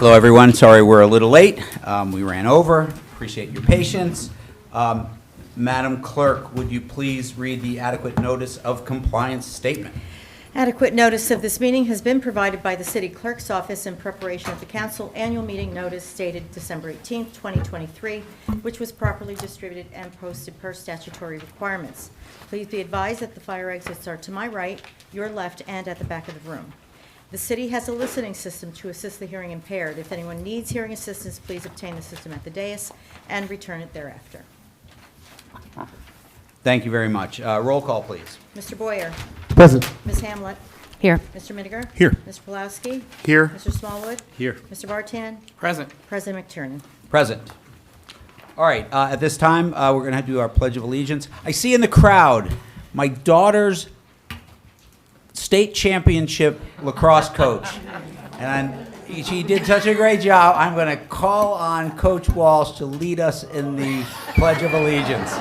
Hello, everyone. Sorry we're a little late. We ran over. Appreciate your patience. Madam Clerk, would you please read the adequate notice of compliance statement? Adequate notice of this meeting has been provided by the City Clerk's Office in preparation of the Council Annual Meeting Notice dated December 18, 2023, which was properly distributed and posted per statutory requirements. Please be advised that the fire exits are to my right, your left, and at the back of the room. The city has a listening system to assist the hearing impaired. If anyone needs hearing assistance, please obtain the system at the dais and return it thereafter. Thank you very much. Roll call, please. Mr. Boyer. Present. Ms. Hamlet. Here. Mr. Miniger. Here. Mr. Pulowski. Here. Mr. Smallwood. Here. Mr. Bartan. Present. President McTiernan. Present. All right. At this time, we're going to do our Pledge of Allegiance. I see in the crowd my daughter's state championship lacrosse coach. And she did such a great job. I'm going to call on Coach Walsh to lead us in the Pledge of Allegiance.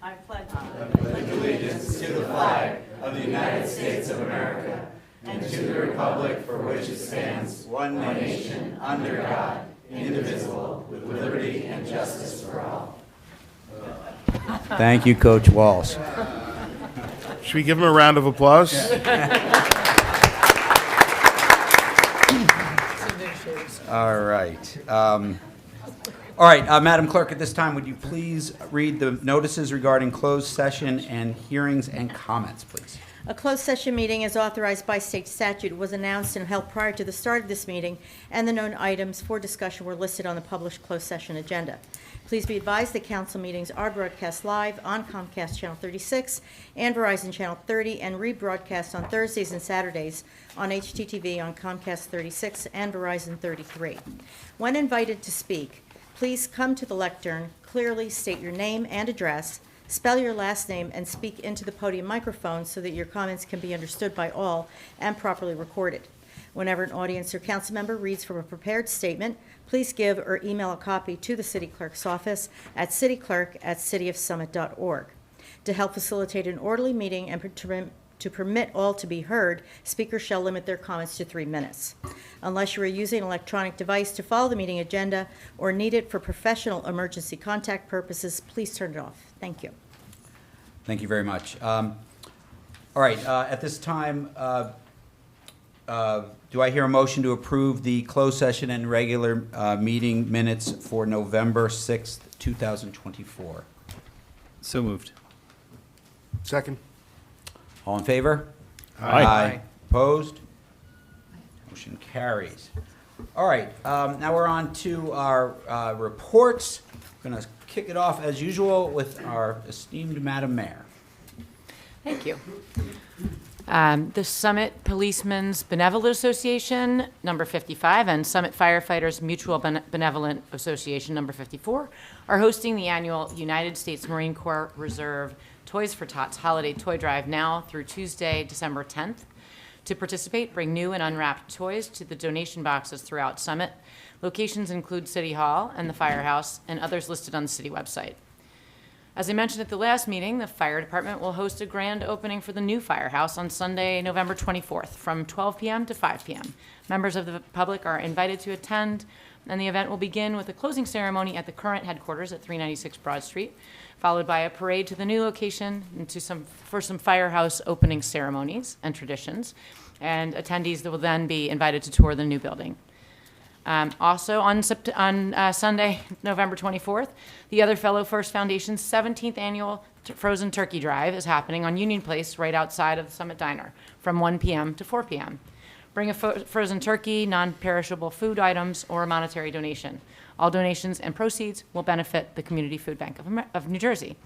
I pledge Allegiance to the flag of the United States of America and to the republic for which it stands, one nation, under God, indivisible, with liberty and justice for all. Thank you, Coach Walsh. Should we give him a round of applause? All right. All right, Madam Clerk, at this time, would you please read the notices regarding closed session and hearings and comments, please? A closed session meeting as authorized by state statute was announced and held prior to the start of this meeting, and the known items for discussion were listed on the published closed session agenda. Please be advised that council meetings are broadcast live on Comcast Channel 36 and Verizon Channel 30 and rebroadcast on Thursdays and Saturdays on HTTV on Comcast 36 and Verizon 33. When invited to speak, please come to the lectern, clearly state your name and address, spell your last name, and speak into the podium microphone so that your comments can be understood by all and properly recorded. Whenever an audience or council member reads from a prepared statement, please give or email a copy to the city clerk's office at cityclerk@cityofsummit.org. To help facilitate an orderly meeting and to permit all to be heard, speakers shall limit their comments to 3 minutes. Unless you are using an electronic device to follow the meeting agenda or need it for professional emergency contact purposes, please turn it off. Thank you. Thank you very much. All right, at this time, do I hear a motion to approve the closed session and regular meeting minutes for November 6th, 2024? So moved. Second. All in favor? Aye. Opposed? Motion carries. All right, now we're on to our reports. I'm going to kick it off as usual with our esteemed Madam Mayor. Thank you. The Summit Policemen's Benevolent Association, number 55, and Summit Firefighters Mutual Benevolent Association, number 54, are hosting the annual United States Marine Corps Reserve Toys for Tots Holiday Toy Drive now through Tuesday, December 10th. To participate, bring new and unwrapped toys to the donation boxes throughout Summit. Locations include City Hall and the Firehouse, and others listed on the city website. As I mentioned at the last meeting, the fire department will host a grand opening for the new firehouse on Sunday, November 24th from 12 p.m. to 5 p.m. Members of the public are invited to attend, and the event will begin with a closing ceremony at the current headquarters at 396 Broad Street, followed by a parade to the new location and for some firehouse opening ceremonies and traditions, and attendees that will then be invited to tour the new building. Also on Sunday, November 24th, the Other Fellow First Foundation's 17th annual Frozen Turkey Drive is happening on Union Place right outside of the Summit Diner from 1 p.m. to 4 p.m. Bring a frozen turkey, non-perishable food items, or a monetary donation. All donations and proceeds will benefit the Community Food Bank of New Jersey.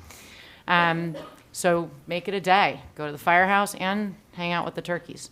So make it a day. Go to the firehouse and hang out with the turkeys.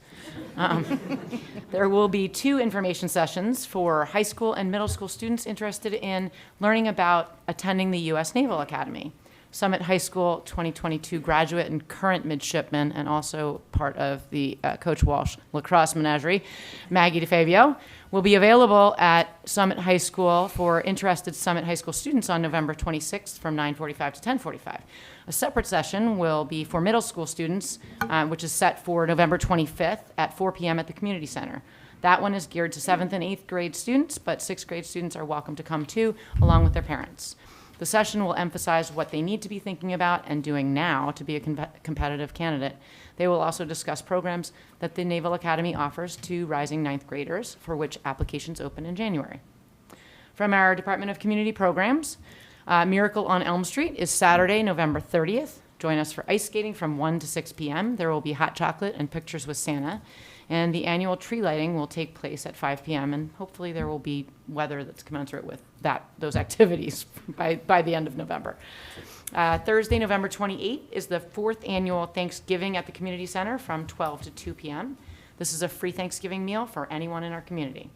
There will be 2 information sessions for high school and middle school students interested in learning about attending the U.S. Naval Academy. Summit High School 2022 graduate and current midshipman, and also part of the Coach Walsh lacrosse menagerie, Maggie DeFabio, will be available at Summit High School for interested Summit High School students on November 26th from 9:45 to 10:45. A separate session will be for middle school students, which is set for November 25th at 4 p.m. at the community center. That one is geared to 7th and 8th grade students, but 6th grade students are welcome to come too, along with their parents. The session will emphasize what they need to be thinking about and doing now to be a competitive candidate. They will also discuss programs that the Naval Academy offers to rising 9th graders, for which applications open in January. From our Department of Community Programs, Miracle on Elm Street is Saturday, November 30th. Join us for ice skating from 1 to 6 p.m. There will be hot chocolate and pictures with Santa. And the annual tree lighting will take place at 5 p.m. And hopefully there will be weather that's commensurate with those activities by the end of November. Thursday, November 28th is the 4th annual Thanksgiving at the Community Center from 12 to 2 p.m. This is a free Thanksgiving meal for anyone in our community.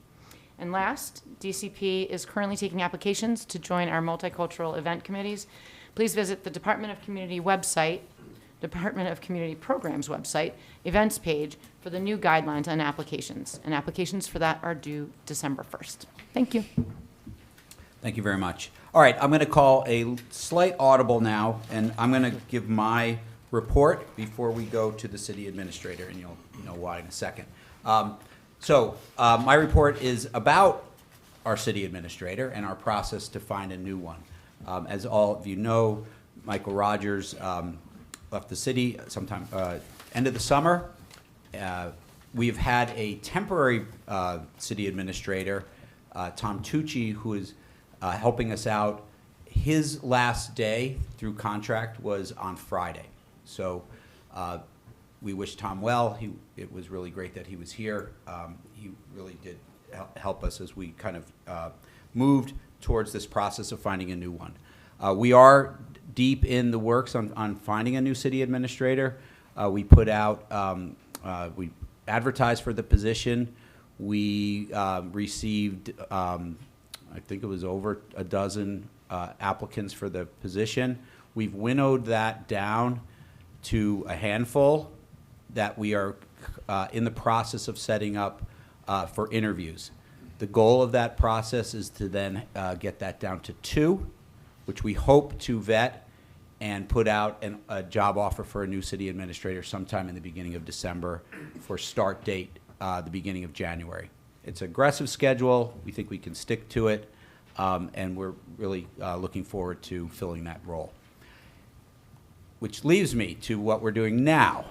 And last, DCP is currently taking applications to join our multicultural event committees. Please visit the Department of Community website, Department of Community Programs website, events page for the new guidelines on applications. And applications for that are due December 1st. Thank you. Thank you very much. All right, I'm going to call a slight audible now, and I'm going to give my report before we go to the city administrator, and you'll know why in a second. My report is about our city administrator and our process to find a new one. As all of you know, Michael Rogers left the city sometime end of the summer. We've had a temporary city administrator, Tom Tucci, who is helping us out. His last day through contract was on Friday. So we wish Tom well. It was really great that he was here. He really did help us as we kind of moved towards this process of finding a new one. We are deep in the works on finding a new city administrator. We put out, we advertised for the position. We received, I think it was over a dozen applicants for the position. We've winnowed that down to a handful that we are in the process of setting up for interviews. The goal of that process is to then get that down to 2, which we hope to vet and put out a job offer for a new city administrator sometime in the beginning of December for start date the beginning of January. It's an aggressive schedule. We think we can stick to it, and we're really looking forward to filling that role. Which leaves me to what we're doing now.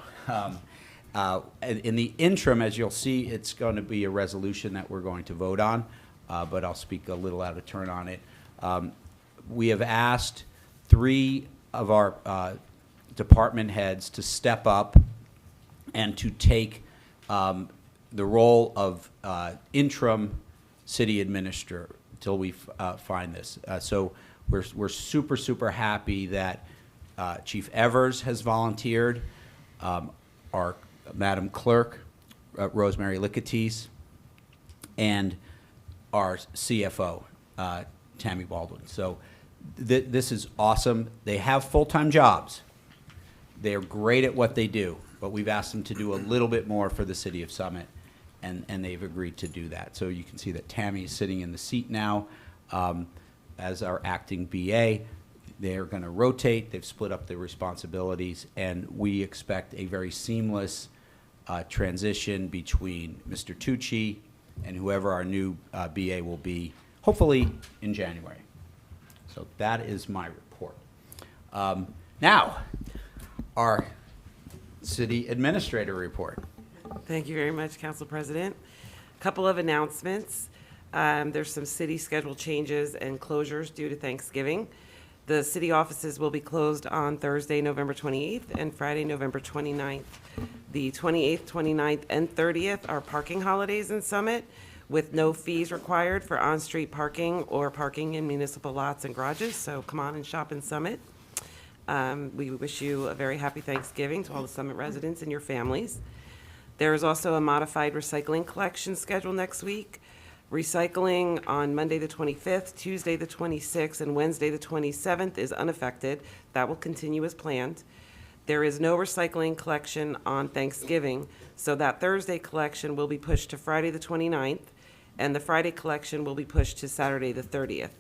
In the interim, as you'll see, it's going to be a resolution that we're going to vote on, but I'll speak a little out of turn on it. We have asked 3 of our department heads to step up and to take the role of interim city administrator until we find this. So we're super, super happy that Chief Evers has volunteered, our Madam Clerk, Rosemary Licatis, and our CFO, Tammy Baldwin. So this is awesome. They have full-time jobs. They're great at what they do, but we've asked them to do a little bit more for the city of Summit, and they've agreed to do that. So you can see that Tammy is sitting in the seat now as our acting BA. They're going to rotate. They've split up the responsibilities, and we expect a very seamless transition between Mr. Tucci and whoever our new BA will be, hopefully in January. So that is my report. Now, our city administrator report. Thank you very much, Council President. A couple of announcements. There's some city schedule changes and closures due to Thanksgiving. The city offices will be closed on Thursday, November 28th and Friday, November 29th. The 28th, 29th, and 30th are parking holidays in Summit with no fees required for on-street parking or parking in municipal lots and garages, so come on and shop in Summit. We wish you a very happy Thanksgiving to all the Summit residents and your families. There is also a modified recycling collection schedule next week. Recycling on Monday, the 25th, Tuesday, the 26th, and Wednesday, the 27th is unaffected. That will continue as planned. There is no recycling collection on Thanksgiving, so that Thursday collection will be pushed to Friday, the 29th, and the Friday collection will be pushed to Saturday, the 30th.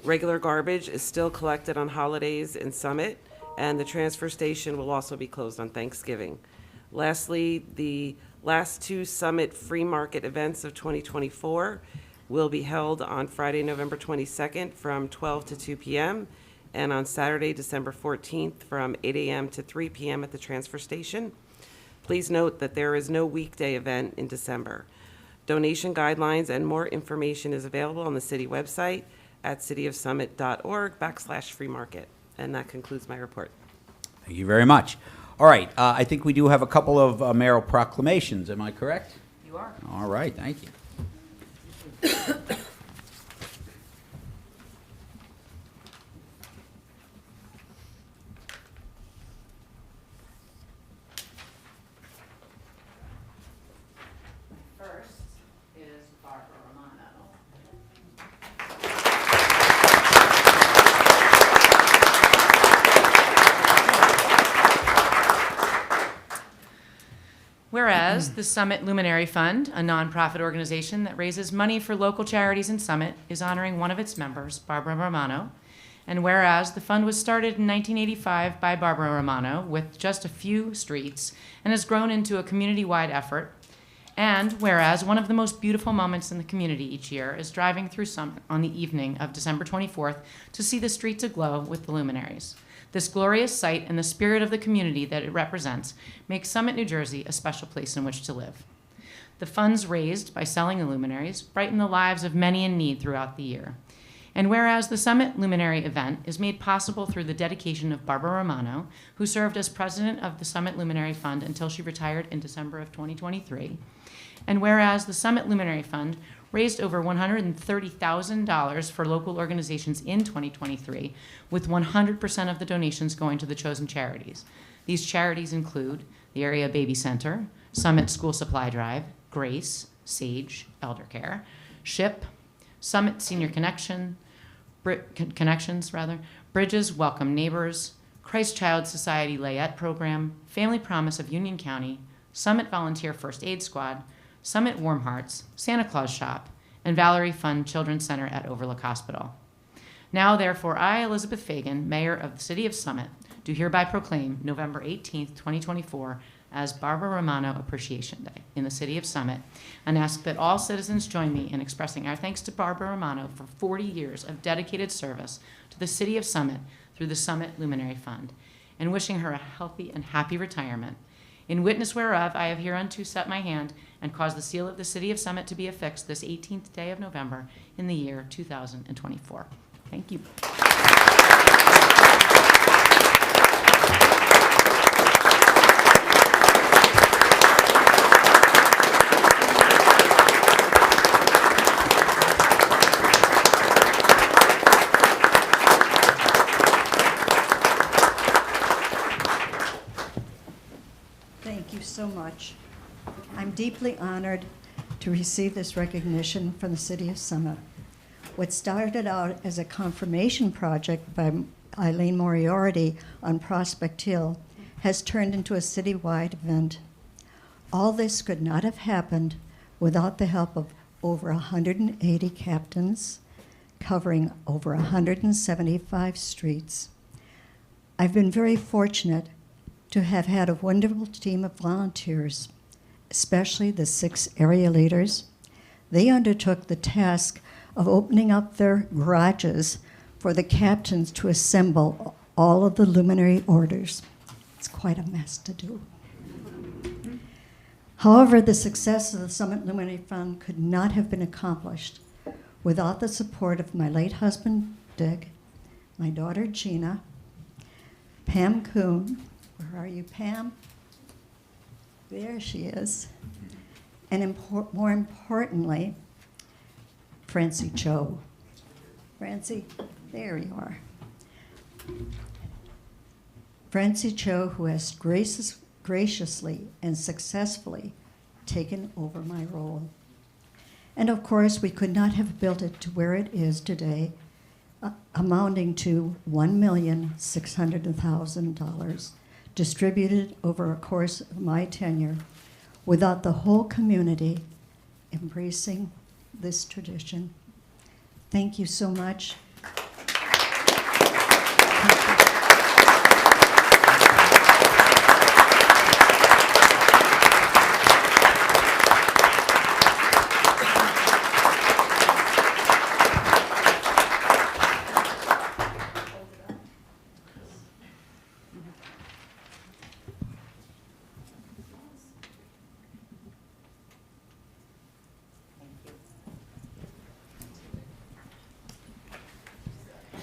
Regular garbage is still collected on holidays in Summit, and the transfer station will also be closed on Thanksgiving. Lastly, the last two Summit Free Market events of 2024 will be held on Friday, November 22nd from 12 to 2 p.m., and on Saturday, December 14th from 8 a.m. to 3 p.m. at the transfer station. Please note that there is no weekday event in December. Donation guidelines and more information is available on the city website at cityofsummit.org/free market. And that concludes my report. Thank you very much. All right, I think we do have a couple of mayoral proclamations. Am I correct? You are. All right, thank you. First is Barbara Romano. Whereas the Summit Luminary Fund, a nonprofit organization that raises money for local charities in Summit, is honoring one of its members, Barbara Romano. And whereas the fund was started in 1985 by Barbara Romano with just a few streets and has grown into a community-wide effort. And whereas one of the most beautiful moments in the community each year is driving through Summit on the evening of December 24th to see the streets aglow with the luminaries. This glorious sight and the spirit of the community that it represents makes Summit, New Jersey a special place in which to live. The funds raised by selling the luminaries brighten the lives of many in need throughout the year. And whereas the Summit Luminary event is made possible through the dedication of Barbara Romano, who served as president of the Summit Luminary Fund until she retired in December of 2023, and whereas the Summit Luminary Fund raised over $130,000 for local organizations in 2023, with 100% of the donations going to the chosen charities. These charities include the Area Baby Center, Summit School Supply Drive, Grace, Sage, Elder Care, SHIP, Summit Senior Connections, Bridges Welcome Neighbors, Christ Child Society Layette Program, Family Promise of Union County, Summit Volunteer First Aid Squad, Summit Warm Hearts, Santa Claus Shop, and Valerie Fund Children's Center at Overlook Hospital. Now, therefore, I, Elizabeth Fagan, Mayor of the City of Summit, do hereby proclaim November 18th, 2024 as Barbara Romano Appreciation Day in the City of Summit, and ask that all citizens join me in expressing our thanks to Barbara Romano for 40 years of dedicated service to the City of Summit through the Summit Luminary Fund, and wishing her a healthy and happy retirement. In witness whereof, I have hereunto set my hand and caused the seal of the City of Summit to be affixed this 18th day of November in the year 2024. Thank you. Thank you so much. I'm deeply honored to receive this recognition from the City of Summit. What started out as a confirmation project by Eileen Moriarty on Prospect Hill has turned into a citywide event. All this could not have happened without the help of over 180 captains covering over 175 streets. I've been very fortunate to have had a wonderful team of volunteers, especially the 6 area leaders. They undertook the task of opening up their garages for the captains to assemble all of the luminary orders. It's quite a mess to do. However, the success of the Summit Luminary Fund could not have been accomplished without the support of my late husband, Dick, my daughter, Gina, Pam Kuhn. Where are you, Pam? There she is. And more importantly, Francie Cho. Francie, there you are. Francie Cho, who has graciously and successfully taken over my role. And of course, we could not have built it to where it is today, amounting to $1,600,000 distributed over a course of my tenure, without the whole community embracing this tradition. Thank you so much.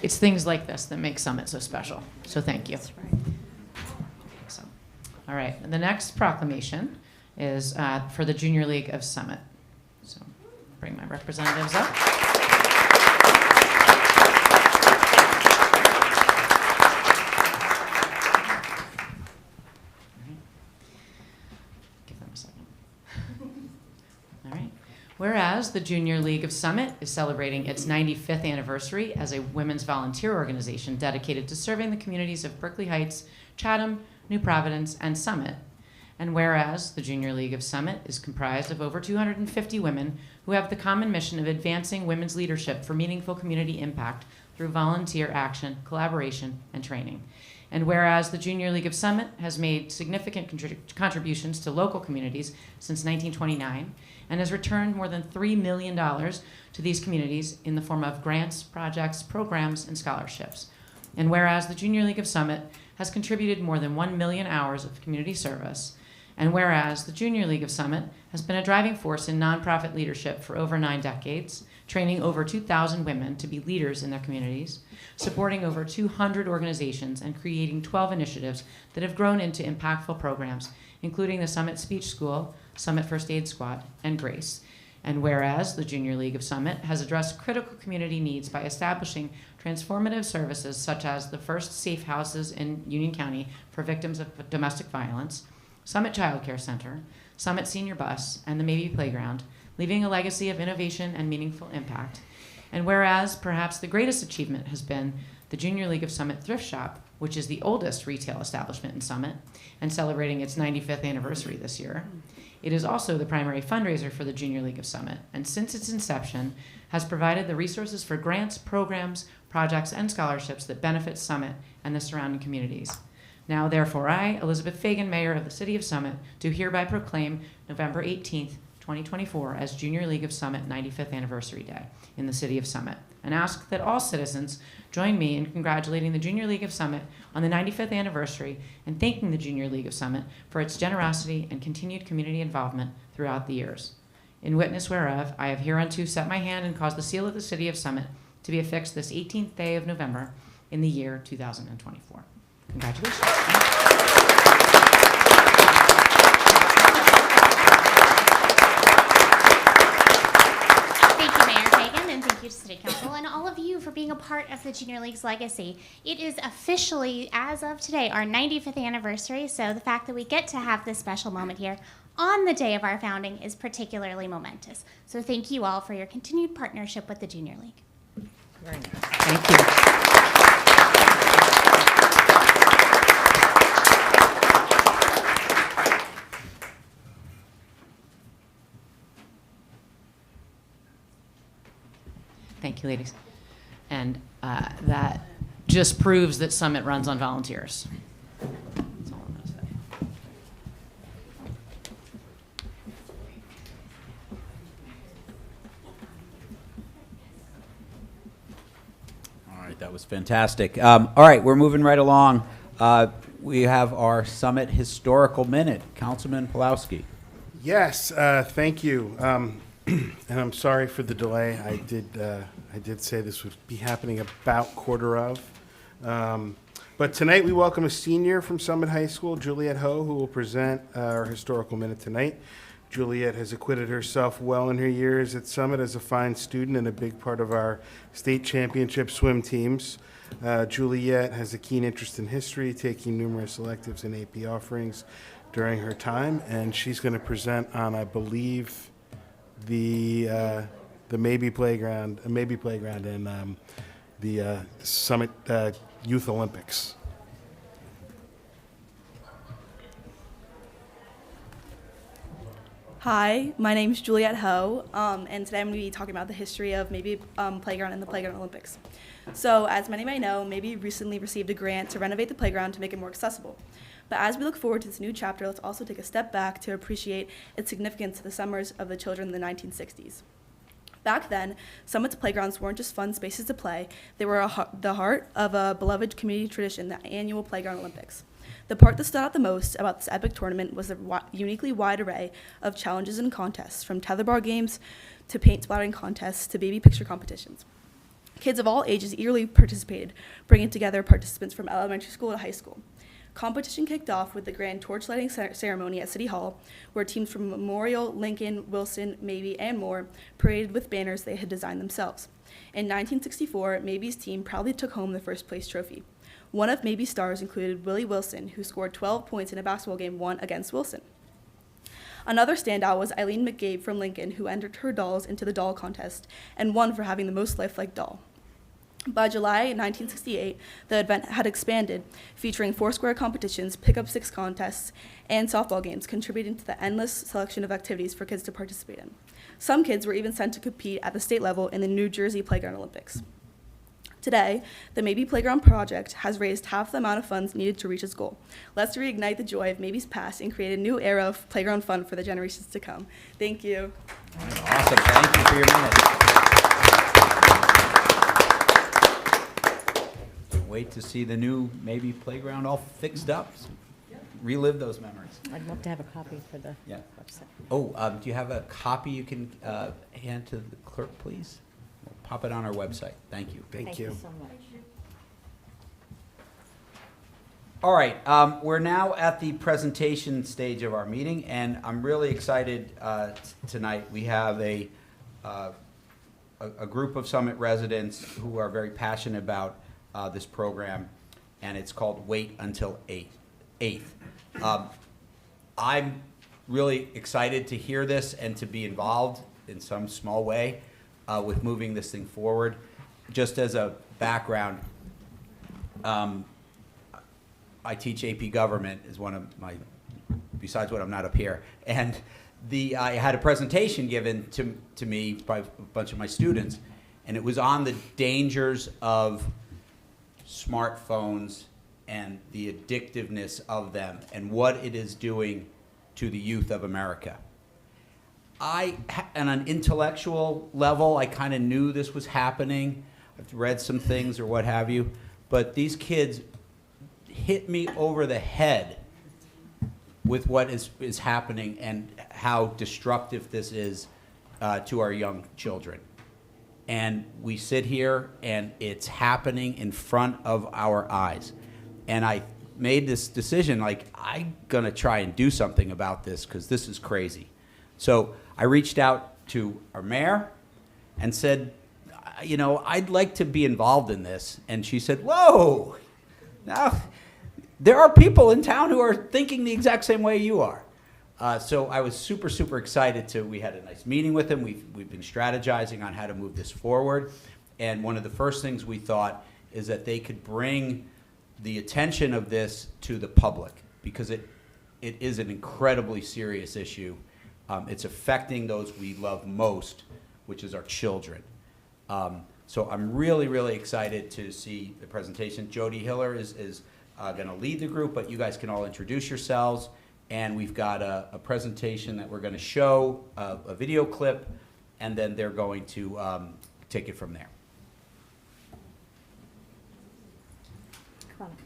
It's things like this that make Summit so special, so thank you. So, all right, and the next proclamation is for the Junior League of Summit. So bring my representatives up. Give them a second. All right. Whereas the Junior League of Summit is celebrating its 95th anniversary as a women's volunteer organization dedicated to serving the communities of Berkeley Heights, Chatham, New Providence, and Summit. And whereas the Junior League of Summit is comprised of over 250 women who have the common mission of advancing women's leadership for meaningful community impact through volunteer action, collaboration, and training. And whereas the Junior League of Summit has made significant contributions to local communities since 1929 and has returned more than $3 million to these communities in the form of grants, projects, programs, and scholarships. And whereas the Junior League of Summit has contributed more than 1 million hours of community service, and whereas the Junior League of Summit has been a driving force in nonprofit leadership for over 9 decades, training over 2,000 women to be leaders in their communities, supporting over 200 organizations, and creating 12 initiatives that have grown into impactful programs, including the Summit Speech School, Summit First Aid Squad, and GRACE. And whereas the Junior League of Summit has addressed critical community needs by establishing transformative services such as the first safe houses in Union County for victims of domestic violence, Summit Child Care Center, Summit Senior Bus, and the Maybe Playground, leaving a legacy of innovation and meaningful impact. And whereas perhaps the greatest achievement has been the Junior League of Summit Thrift Shop, which is the oldest retail establishment in Summit and celebrating its 95th anniversary this year. It is also the primary fundraiser for the Junior League of Summit, and since its inception has provided the resources for grants, programs, projects, and scholarships that benefit Summit and the surrounding communities. Now, therefore, I, Elizabeth Fagan, Mayor of the City of Summit, do hereby proclaim November 18th, 2024 as Junior League of Summit 95th Anniversary Day in the City of Summit, and ask that all citizens join me in congratulating the Junior League of Summit on the 95th anniversary and thanking the Junior League of Summit for its generosity and continued community involvement throughout the years. In witness whereof, I have hereunto set my hand and caused the seal of the City of Summit to be affixed this 18th day of November in the year 2024. Congratulations. Thank you, Mayor Fagan, and thank you to City Council and all of you for being a part of the Junior League's legacy. It is officially, as of today, our 95th anniversary, so the fact that we get to have this special moment here on the day of our founding is particularly momentous. So thank you all for your continued partnership with the Junior League. Thank you. Thank you, ladies. And that just proves that Summit runs on volunteers. That's all I'm going to say. All right, that was fantastic. All right, we're moving right along. We have our Summit Historical Minute. Councilman Pulowski. Yes, thank you. And I'm sorry for the delay. I did say this would be happening about quarter of. But tonight we welcome a senior from Summit High School, Juliet Ho, who will present our historical minute tonight. Juliet has acquitted herself well in her years at Summit as a fine student and a big part of our state championship swim teams. Juliet has a keen interest in history, taking numerous electives and AP offerings during her time, and she's going to present on, I believe, the Maybe Playground, and the Summit Youth Olympics. Hi, my name's Juliette Ho, and today I'm going to be talking about the history of Maybe Playground and the Playground Olympics. So, as many may know, Maybe recently received a grant to renovate the playground to make it more accessible. But as we look forward to this new chapter, let's also take a step back to appreciate its significance to the summers of the children in the 1960s. Back then, Summit's playgrounds weren't just fun spaces to play, they were the heart of a beloved community tradition, the annual Playground Olympics. The part that stood out the most about this epic tournament was the uniquely wide array of challenges and contests, from tetherball games to paint splattering contests to baby picture competitions. Kids of all ages eagerly participated, bringing together participants from elementary school to high school. Competition kicked off with the grand torch lighting ceremony at City Hall, where teams from Memorial, Lincoln, Wilson, Maybe, and more paraded with banners they had designed themselves. In 1964, Maybe's team proudly took home the first place trophy. One of Maybe's stars included Willie Wilson, who scored 12 points in a basketball game won against Wilson. Another standout was Eileen McGabe from Lincoln, who entered her dolls into the doll contest and won for having the most lifelike doll. By July 1968, the event had expanded, featuring foursquare competitions, pick-up six contests, and softball games, contributing to the endless selection of activities for kids to participate in. Some kids were even sent to compete at the state level in the New Jersey Playground Olympics. Today, the Maybe Playground project has raised half the amount of funds needed to reach its goal. Let's reignite the joy of Maybe's past and create a new era of playground fun for the generations to come. Thank you. Awesome. Thank you for your minutes. Wait to see the new Maybe Playground all fixed up. Relive those memories. I'd love to have a copy for the Yeah. website. Oh, do you have a copy you can hand to the clerk, please? We'll pop it on our website. Thank you. Thank you. so much. All right, we're now at the presentation stage of our meeting, and I'm really excited tonight. We have a group of Summit residents who are very passionate about this program, and it's called Wait Until 8th. I'm really excited to hear this and to be involved in some small way with moving this thing forward. Just as a background, I teach AP Government is one of my, besides when I'm not up here, and I had a presentation given to me by a bunch of my students, and it was on the dangers of smartphones and the addictiveness of them and what it is doing to the youth of America. On an intellectual level, I kind of knew this was happening. I've read some things or what have you, but these kids hit me over the head with what is happening and how destructive this is to our young children. And we sit here and it's happening in front of our eyes. And I made this decision, like, I'm gonna try and do something about this because this is crazy. So I reached out to our mayor and said, you know, I'd like to be involved in this. And she said, whoa, now there are people in town who are thinking the exact same way you are. So I was super, super excited we had a nice meeting with them. We've been strategizing on how to move this forward. And one of the first things we thought is that they could bring the attention of this to the public, because it is an incredibly serious issue. It's affecting those we love most, which is our children. So I'm really, really excited to see the presentation. Jody Hiller is going to lead the group, but you guys can all introduce yourselves. And we've got a presentation that we're going to show, a video clip, and then they're going to take it from there. Come on.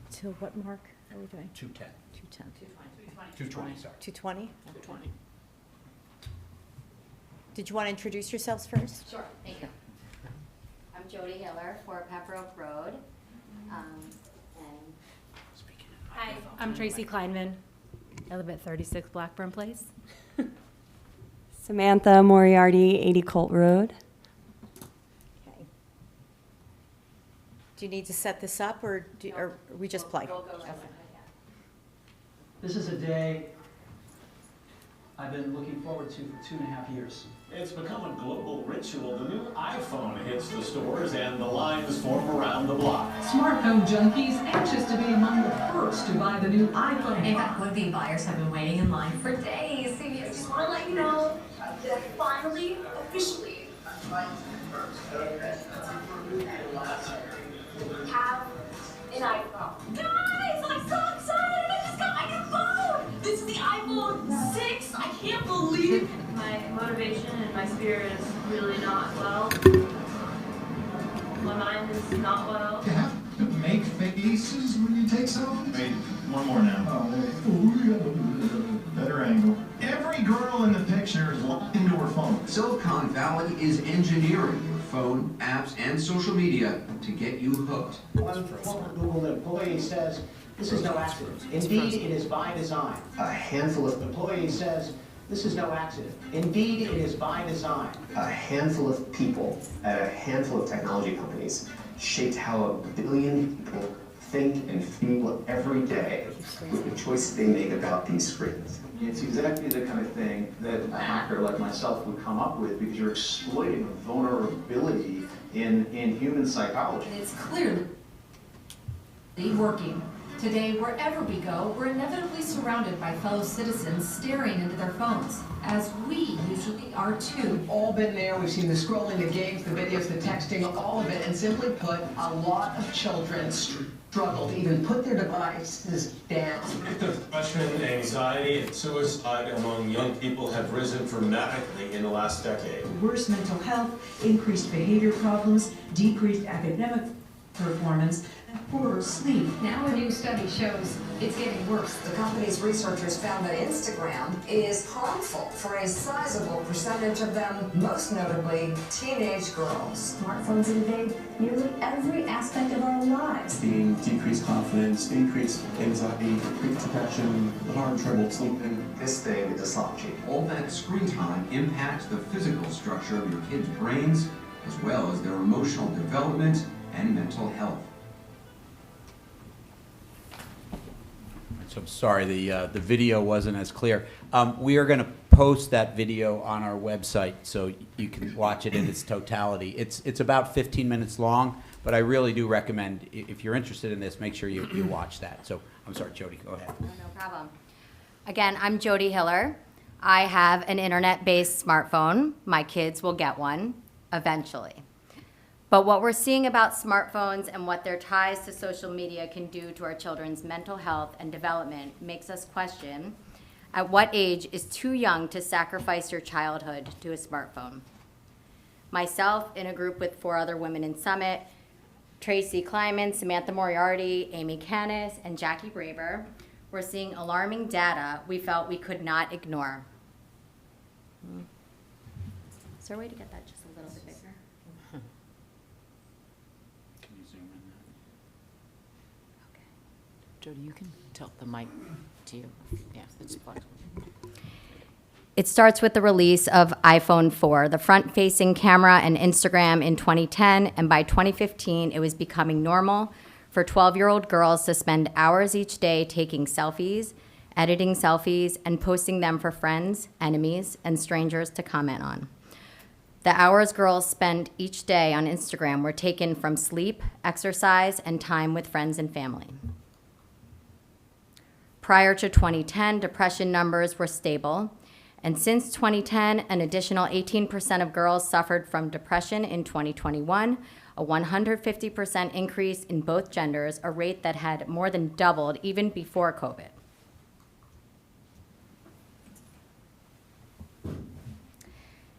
Till what mark are we doing? 210. 2:10. 220, sorry. 220? Did you want to introduce yourselves first? Sure, thank you. I'm Jody Hiller, 4 Pembroke Road. Hi, I'm Tracy Kleinman. I live at 36 Blackburn Place. Samantha Moriarty, 80 Colt Road. Do you need to set this up, or we just play? This is a day I've been looking forward to for 2.5 years. It's become a global ritual. The new iPhone hits the stores and the lines form around the block. Smartphone junkies anxious to be among the first to buy the new iPhone. In fact, would-be buyers have been waiting in line for days. So I just want to let you know that finally, officially, have an iPhone. Guys, I'm so excited! I just got my new phone! This is the iPhone 6! I can't believe it! My motivation and my spirit is really not well. My mind is not well. You have to make faces when you take selfies? Wait, one more now. Better angle. Every girl in the picture is locked into her phone. Silicon Valley is engineering your phone, apps, and social media to get you hooked. One former Google employee says this is no accident. Indeed, it is by design. A handful of Employee says this is no accident. Indeed, it is by design. A handful of people at a handful of technology companies shaped how 1 billion people think and feel every day with the choices they make about these screens. It's exactly the kind of thing that a hacker like myself would come up with, because you're exploiting a vulnerability in human psychology. And it's clearly working. Today, wherever we go, we're inevitably surrounded by fellow citizens staring into their phones, as we usually are too. All been there. We've seen the scrolling, the games, the videos, the texting, all of it. And simply put, a lot of children struggle to even put their devices down. Depression, anxiety, and suicide among young people have risen dramatically in the last decade. Worse mental health, increased behavior problems, decreased academic performance, and poorer sleep. Now a new study shows it's getting worse. The company's researchers found that Instagram is harmful for a sizable percentage of them, most notably teenage girls. Smartphones invade nearly every aspect of our lives. Seeing decreased confidence, increased anxiety, increased depression, hard trouble sleeping. This thing is a slot machine. All that screen time impacts the physical structure of your kids' brains, as well as their emotional development and mental health. So I'm sorry, the video wasn't as clear. We are going to post that video on our website so you can watch it in its totality. It's about 15 minutes long, but I really do recommend, if you're interested in this, make sure you watch that. So I'm sorry, Jody, go ahead. No problem. Again, I'm Jody Hiller. I have an internet-based smartphone. My kids will get one eventually. But what we're seeing about smartphones and what their ties to social media can do to our children's mental health and development makes us question, at what age is too young to sacrifice your childhood to a smartphone? Myself, in a group with 4 other women in Summit, Tracy Kleiman, Samantha Moriarty, Amy Canis, and Jackie Braver, we're seeing alarming data we felt we could not ignore. Is there a way to get that just a little bit bigger? Jody, you can tilt the mic to you. Yeah, it's plugged. It starts with the release of iPhone 4, the front-facing camera and Instagram in 2010, and by 2015, it was becoming normal for 12-year-old girls to spend hours each day taking selfies, editing selfies, and posting them for friends, enemies, and strangers to comment on. The hours girls spent each day on Instagram were taken from sleep, exercise, and time with friends and family. Prior to 2010, depression numbers were stable, and since 2010, an additional 18% of girls suffered from depression in 2021, a 150% increase in both genders, a rate that had more than doubled even before COVID.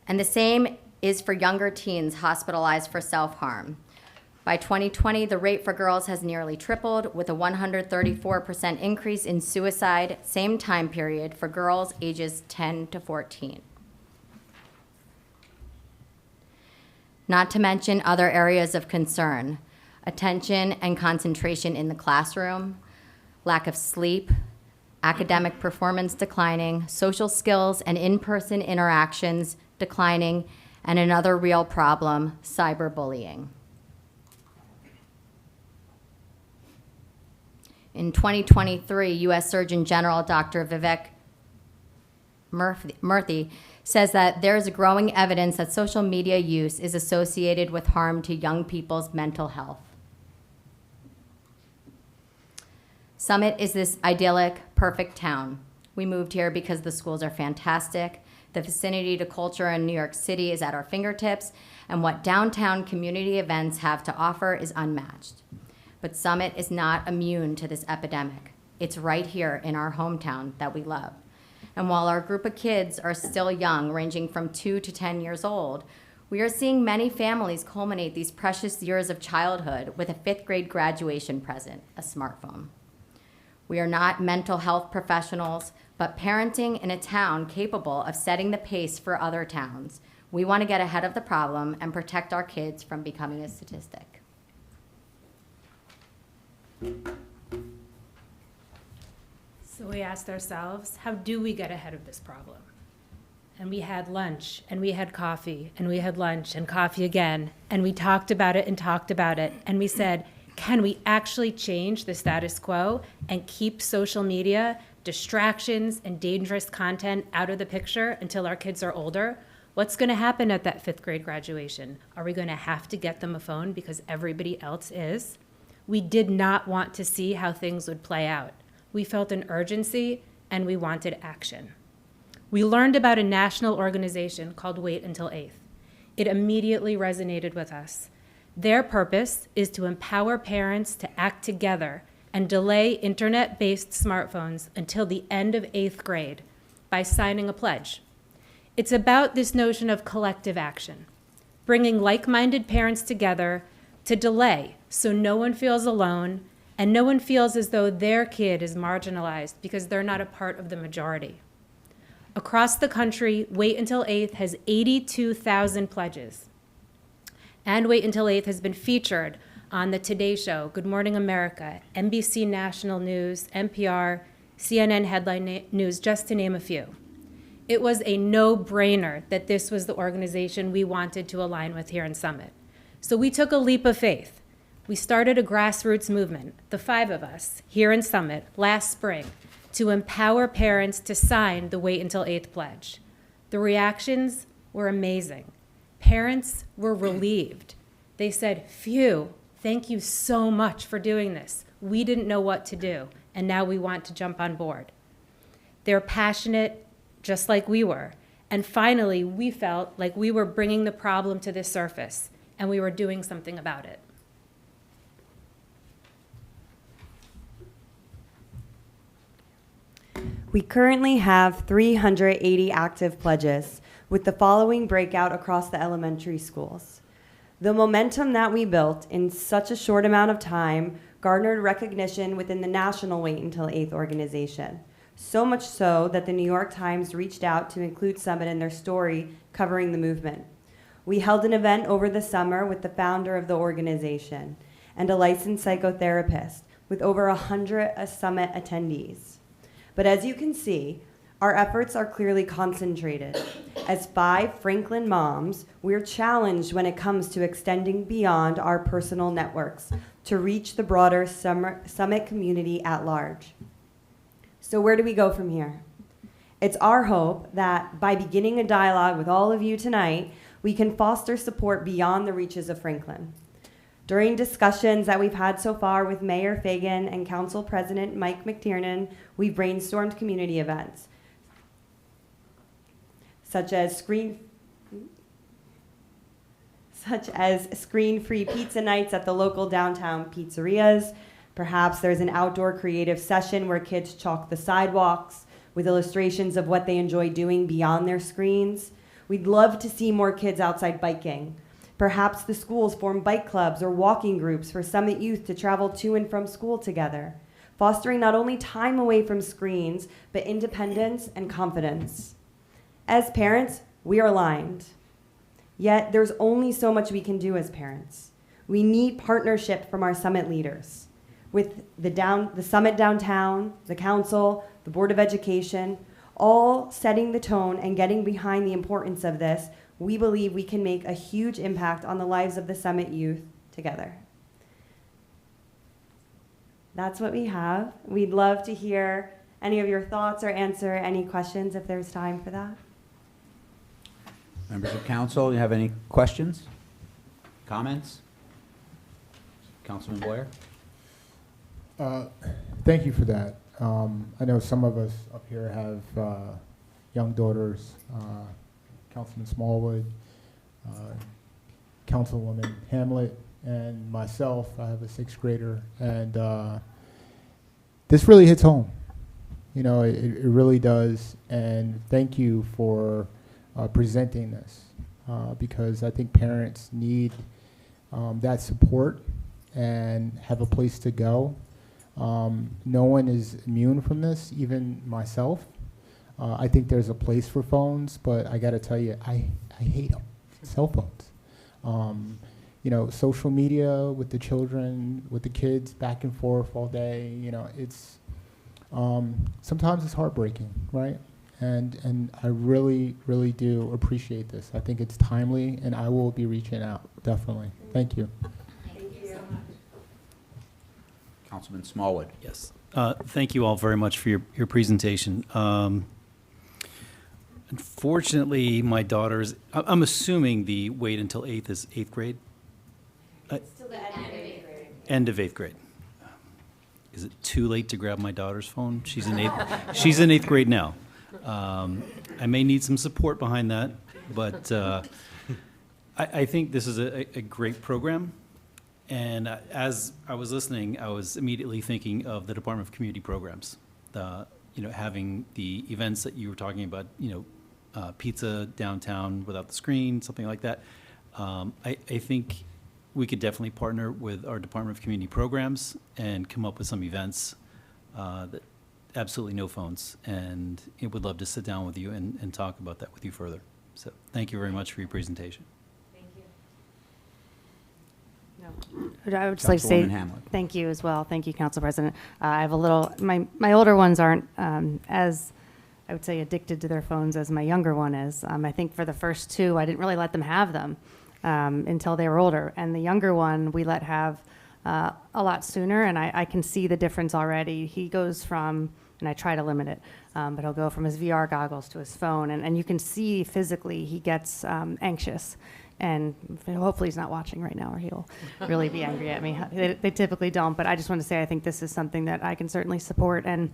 And the same is for younger teens hospitalized for self-harm. By 2020, the rate for girls has nearly tripled, with a 134% increase in suicide, same time period, for girls ages 10 to 14. Not to mention other areas of concern: attention and concentration in the classroom, lack of sleep, academic performance declining, social skills and in-person interactions declining, and another real problem, cyberbullying. In 2023, U.S. Surgeon General Dr. Vivek Murthy says that there is growing evidence that social media use is associated with harm to young people's mental health. Summit is this idyllic, perfect town. We moved here because the schools are fantastic, the vicinity to culture in New York City is at our fingertips, and what downtown community events have to offer is unmatched. But Summit is not immune to this epidemic. It's right here in our hometown that we love. And while our group of kids are still young, ranging from 2 to 10 years old, we are seeing many families culminate these precious years of childhood with a 5th grade graduation present, a smartphone. We are not mental health professionals, but parenting in a town capable of setting the pace for other towns. We want to get ahead of the problem and protect our kids from becoming a statistic. So we asked ourselves, how do we get ahead of this problem? And we had lunch, and we had coffee, and we had lunch and coffee again, and we talked about it, and we said, can we actually change the status quo and keep social media, distractions, and dangerous content out of the picture until our kids are older? What's going to happen at that 5th grade graduation? Are we going to have to get them a phone because everybody else is? We did not want to see how things would play out. We felt an urgency, and we wanted action. We learned about a national organization called Wait Until 8th. It immediately resonated with us. Their purpose is to empower parents to act together and delay internet-based smartphones until the end of 8th grade by signing a pledge. It's about this notion of collective action, bringing like-minded parents together to delay so no one feels alone and no one feels as though their kid is marginalized because they're not a part of the majority. Across the country, Wait Until 8th has 82,000 pledges. And Wait Until 8th has been featured on the Today Show, Good Morning America, NBC National News, NPR, CNN Headline News, just to name a few. It was a no-brainer that this was the organization we wanted to align with here in Summit. So we took a leap of faith. We started a grassroots movement, the 5 of us, here in Summit last spring, to empower parents to sign the Wait Until 8th pledge. The reactions were amazing. Parents were relieved. They said, phew, thank you so much for doing this. We didn't know what to do, and now we want to jump on board. They're passionate, just like we were. And finally, we felt like we were bringing the problem to the surface, and we were doing something about it. We currently have 380 active pledges, with the following breakout across the elementary schools. The momentum that we built in such a short amount of time garnered recognition within the national Wait Until 8th organization, so much so that the New York Times reached out to include Summit in their story covering the movement. We held an event over the summer with the founder of the organization and a licensed psychotherapist with over 100 Summit attendees. But as you can see, our efforts are clearly concentrated. As 5 Franklin moms, we're challenged when it comes to extending beyond our personal networks to reach the broader Summit community at large. So where do we go from here? It's our hope that by beginning a dialogue with all of you tonight, we can foster support beyond the reaches of Franklin. During discussions that we've had so far with Mayor Fagan and Council President Mike McTiernan, we've brainstormed community events, such as screen-free pizza nights at the local downtown pizzerias. Perhaps there's an outdoor creative session where kids chalk the sidewalks with illustrations of what they enjoy doing beyond their screens. We'd love to see more kids outside biking. Perhaps the schools form bike clubs or walking groups for Summit youth to travel to and from school together, fostering not only time away from screens, but independence and confidence. As parents, we are aligned. Yet there's only so much we can do as parents. We need partnership from our Summit leaders. with the Summit Downtown, the council, the Board of Education, all setting the tone and getting behind the importance of this, we believe we can make a huge impact on the lives of the Summit youth together. That's what we have. We'd love to hear any of your thoughts or answer any questions if there's time for that. Members of council, you have any questions, comments? Councilman Boyer? Thank you for that. I know some of us up here have young daughters, Councilman Smallwood, Councilwoman Hamlet, and myself. I have a 6th grader, and this really hits home. You know, it really does, and thank you for presenting this, because I think parents need that support and have a place to go. No one is immune from this, even myself. I think there's a place for phones, but I got to tell you, I hate them. Cell phones. You know, social media with the children, with the kids, back and forth all day. You know, it's sometimes it's heartbreaking, right? And I really, really do appreciate this. I think it's timely, and I will be reaching out, definitely. Thank you. Councilman Smallwood. Yes. Thank you all very much for your presentation. Unfortunately, my daughter's, I'm assuming the wait until 8th is 8th grade? Still the end of 8th grade. End of 8th grade. Is it too late to grab my daughter's phone? She's in 8th grade now. I may need some support behind that, but I think this is a great program. And as I was listening, I was immediately thinking of the Department of Community Programs. You know, having the events that you were talking about, you know, pizza downtown without the screen, something like that. I think we could definitely partner with our Department of Community Programs and come up with some events that absolutely no phones. And I would love to sit down with you and talk about that with you further. So thank you very much for your presentation. I would just like to say Councilwoman Hamlet. thank you as well. Thank you, Council President. I have a little, my older ones aren't as, I would say, addicted to their phones as my younger one is. I think for the first 2, I didn't really let them have them until they were older. And the younger one, we let have a lot sooner, and I can see the difference already. He goes from, and I try to limit it, but he'll go from his VR goggles to his phone, and you can see physically he gets anxious. And hopefully he's not watching right now, or he'll really be angry at me. They typically don't, but I just want to say I think this is something that I can certainly support and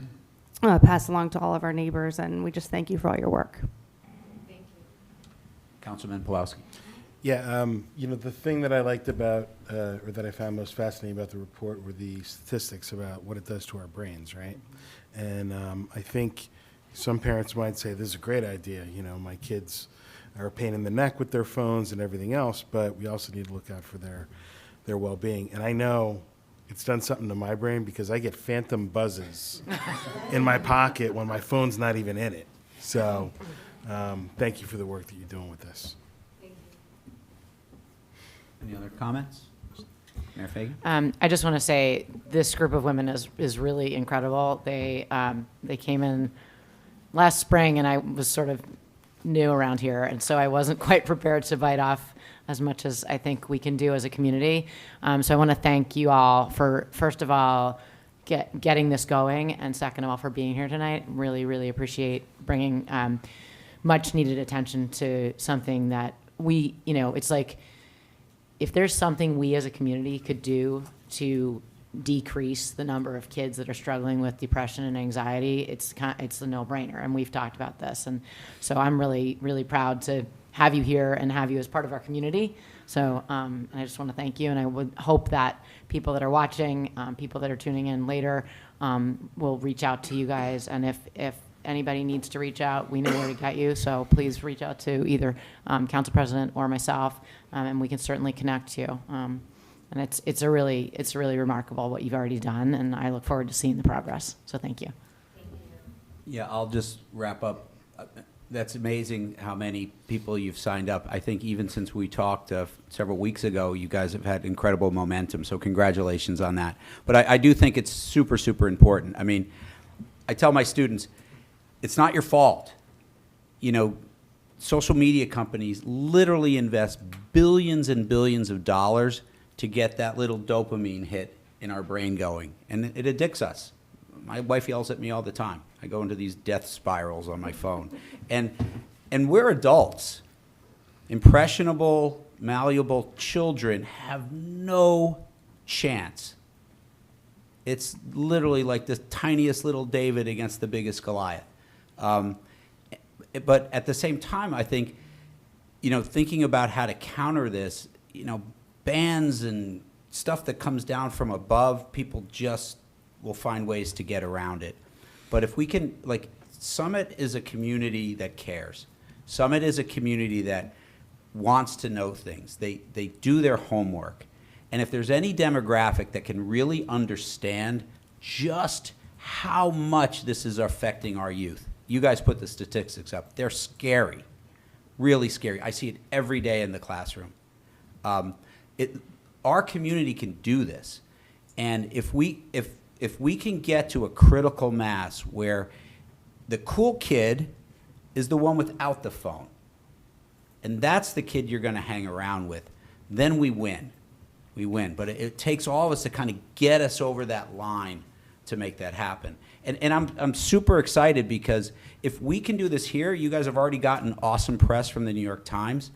pass along to all of our neighbors, and we just thank you for all your work. Thank you. Councilman Pulowski. Yeah, you know, the thing that I liked about, or that I found most fascinating about the report were the statistics about what it does to our brains, right? And I think some parents might say, this is a great idea, you know, my kids are a pain in the neck with their phones and everything else, but we also need to look out for their well-being. And I know it's done something to my brain because I get phantom buzzes in my pocket when my phone's not even in it. So thank you for the work that you're doing with this. Any other comments? Mayor Fagan? I just want to say this group of women is really incredible. They came in last spring, and I was sort of new around here, and so I wasn't quite prepared to bite off as much as I think we can do as a community. So I want to thank you all for, first of all, getting this going, and second of all, for being here tonight. Really, really appreciate bringing much needed attention to something that we, you know, it's like if there's something we as a community could do to decrease the number of kids that are struggling with depression and anxiety, it's a no-brainer, and we've talked about this. And so I'm really, really proud to have you here and have you as part of our community. So I just want to thank you, and I would hope that people that are watching, people that are tuning in later, will reach out to you guys. And if anybody needs to reach out, we know where to get you. So please reach out to either Council President or myself, and we can certainly connect you. And it's really remarkable what you've already done, and I look forward to seeing the progress. So thank you. Yeah, I'll just wrap up. That's amazing how many people you've signed up. I think even since we talked several weeks ago, you guys have had incredible momentum, so congratulations on that. But I do think it's super, super important. I mean, I tell my students, it's not your fault. You know, social media companies literally invest billions and billions of dollars to get that little dopamine hit in our brain going, and it addicts us. My wife yells at me all the time. I go into these death spirals on my phone. And we're adults. Impressionable, malleable children have no chance. It's literally like the tiniest little David against the biggest Goliath. But at the same time, I think, you know, thinking about how to counter this, you know, bans and stuff that comes down from above, people just will find ways to get around it. But if we can, like, Summit is a community that cares. Summit is a community that wants to know things. They do their homework. And if there's any demographic that can really understand just how much this is affecting our youth, you guys put the statistics up. They're scary, really scary. I see it every day in the classroom. Our community can do this. And if we can get to a critical mass where the cool kid is the one without the phone, and that's the kid you're going to hang around with, then we win. We win. But it takes all of us to kind of get us over that line to make that happen. And I'm super excited because if we can do this here, you guys have already gotten awesome press from the New York Times.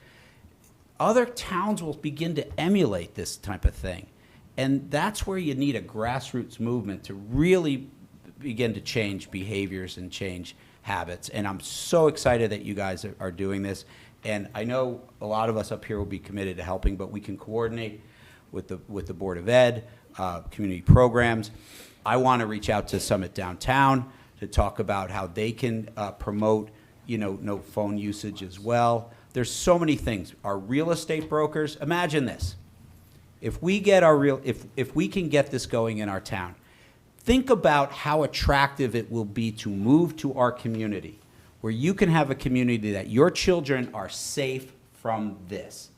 Other towns will begin to emulate this type of thing. And that's where you need a grassroots movement to really begin to change behaviors and change habits. And I'm so excited that you guys are doing this. And I know a lot of us up here will be committed to helping, but we can coordinate with the Board of Ed, community programs. I want to reach out to Summit Downtown to talk about how they can promote, you know, no phone usage as well. There's so many things. Our real estate brokers, imagine this. If we get if we can get this going in our town, think about how attractive it will be to move to our community, where you can have a community that your children are safe from this.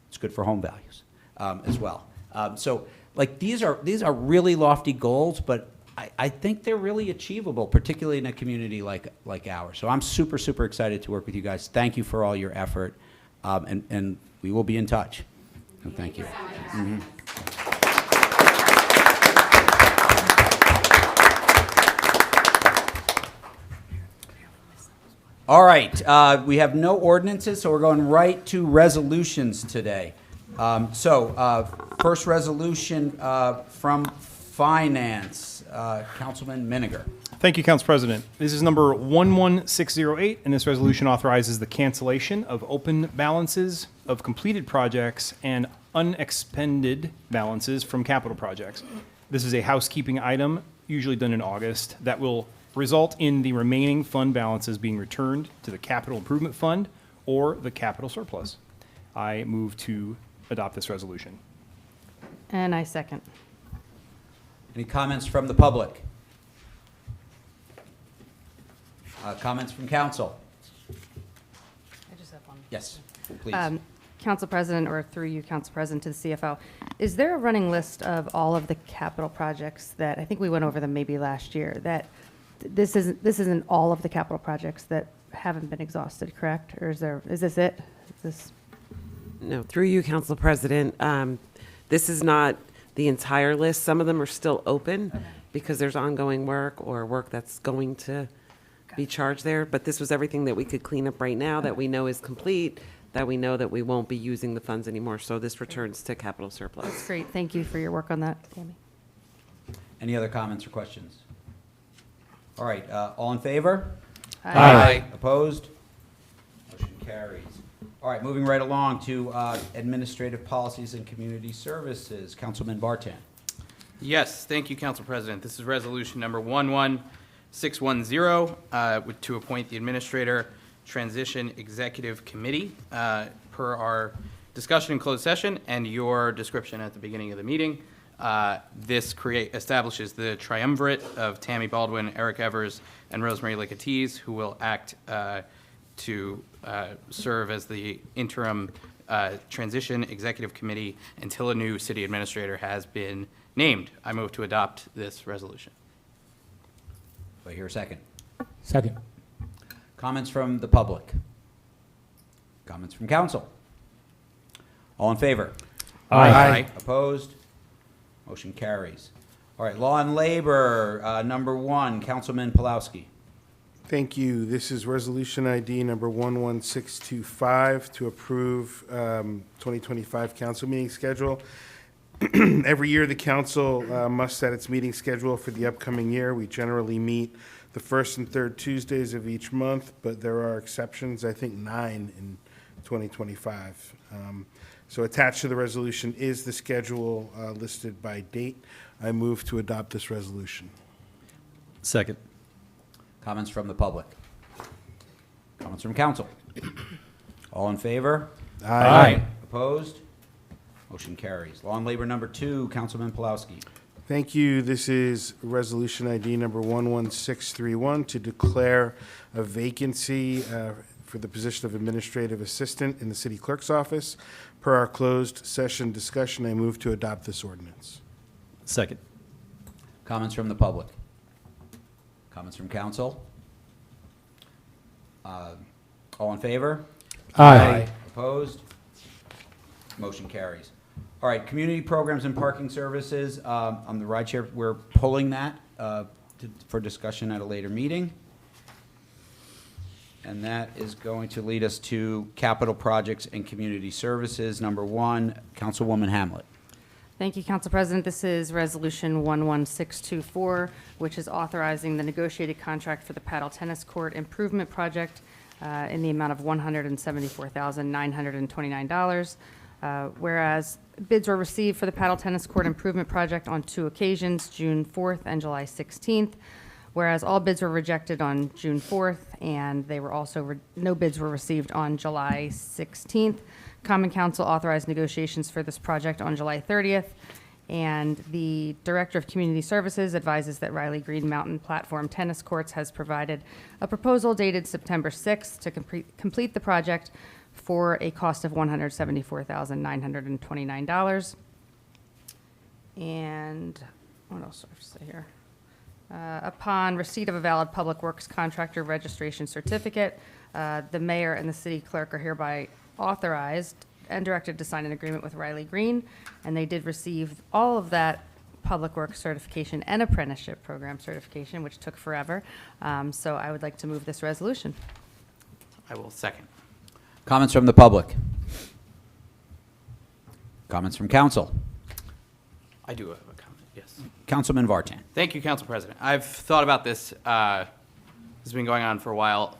It's good for home values as well. So, like, these are really lofty goals, but I think they're really achievable, particularly in a community like ours. So I'm super, super excited to work with you guys. Thank you for all your effort, and we will be in touch. So thank you. Mm-hmm. All right, we have no ordinances, so we're going right to resolutions today. First resolution from Finance, Councilman Miniger. Thank you, Council President. This is number 11608, and this resolution authorizes the cancellation of open balances of completed projects and unexpended balances from capital projects. This is a housekeeping item, usually done in August, that will result in the remaining fund balances being returned to the Capital Improvement Fund or the capital surplus. I move to adopt this resolution. And I second. Any comments from the public? Comments from council? I just have one. Yes, please. Council President, or through you, Council President, to the CFO, is there a running list of all of the capital projects that, I think we went over them maybe last year, that this isn't all of the capital projects that haven't been exhausted, correct? Or is this it? Is this? No, through you, Council President. This is not the entire list. Some of them are still open because there's ongoing work or work that's going to be charged there. But this was everything that we could clean up right now that we know is complete, that we know that we won't be using the funds anymore. So this returns to capital surplus. That's great. Thank you for your work on that, Tammy. Any other comments or questions? All right, all in favor? Aye. Opposed? Motion carries. All right, moving right along to Administrative Policies and Community Services. Councilman Bartan. Yes, thank you, Council President. This is resolution number 11610 to appoint the Administrator Transition Executive Committee per our discussion in closed session and your description at the beginning of the meeting. This establishes the triumvirate of Tammy Baldwin, Eric Evers, and Rosemary Licatees, who will act to serve as the interim transition executive committee until a new city administrator has been named. I move to adopt this resolution. Do I hear a second? Second. Comments from the public? Comments from council? All in favor? Aye. Opposed? Motion carries. All right, Law and Labor, number 1, Councilman Pulowski. Thank you. This is Resolution ID number 11625 to approve 2025 council meeting schedule. Every year, the council must set its meeting schedule for the upcoming year. We generally meet the first and third Tuesdays of each month, but there are exceptions, I think 9 in 2025. So attached to the resolution is the schedule listed by date. I move to adopt this resolution. Second. Comments from the public? Comments from council? All in favor? Aye. Opposed? Motion carries. Law and Labor number 2, Councilman Pulowski. Thank you. This is Resolution ID number 11631 to declare a vacancy for the position of Administrative Assistant in the City Clerk's Office. Per our closed session discussion, I move to adopt this ordinance. Second. Comments from the public? Comments from council? All in favor? Aye. Opposed? Motion carries. All right, community programs and parking services, on the ride share, we're pulling that for discussion at a later meeting. And that is going to lead us to capital projects and community services. Number 1, Councilwoman Hamlet. Thank you, Council President. This is Resolution 11624, which is authorizing the negotiated contract for the paddle tennis court improvement project in the amount of $174,929. Whereas bids were received for the paddle tennis court improvement project on 2 occasions, June 4th and July 16th. Whereas all bids were rejected on June 4th, and they were also no bids were received on July 16th. Common Council authorized negotiations for this project on July 30th, and the Director of Community Services advises that Riley Green Mountain Platform Tennis Courts has provided a proposal dated September 6th to complete the project for a cost of $174,929. And what else do I have to say here? Upon receipt of a valid Public Works contractor registration certificate, the mayor and the city clerk are hereby authorized and directed to sign an agreement with Riley Green, and they did receive all of that Public Works certification and apprenticeship program certification, which took forever. So I would like to move this resolution. I will second. Comments from the public? Comments from council? I do have a comment, yes. Councilman Vartan. Thank you, Council President. I've thought about this. This has been going on for a while.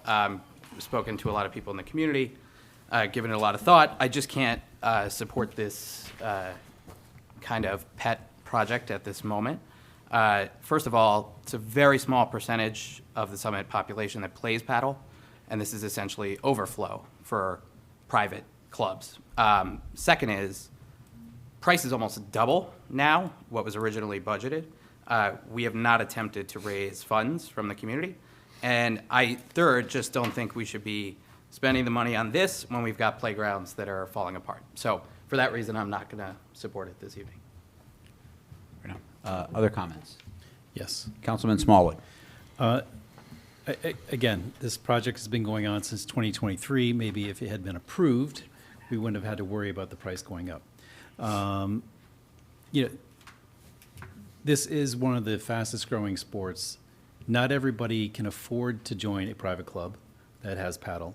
Spoken to a lot of people in the community, given it a lot of thought. I just can't support this kind of pet project at this moment. First of all, it's a very small percentage of the Summit population that plays paddle, and this is essentially overflow for private clubs. Second is, price is almost double now what was originally budgeted. We have not attempted to raise funds from the community. And third, just don't think we should be spending the money on this when we've got playgrounds that are falling apart. So for that reason, I'm not going to support it this evening. Other comments? Yes. Councilman Smallwood. Again, this project has been going on since 2023. Maybe if it had been approved, we wouldn't have had to worry about the price going up. This is one of the fastest growing sports. Not everybody can afford to join a private club that has paddle.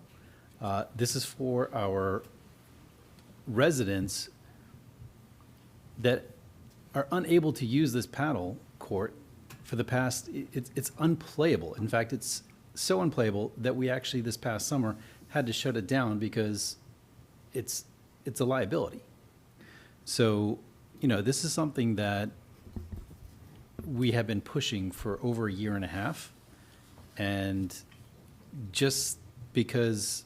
This is for our residents that are unable to use this paddle court for the past, it's unplayable. In fact, it's so unplayable that we actually this past summer had to shut it down because it's a liability. So, this is something that we have been pushing for over a year and a half. And just because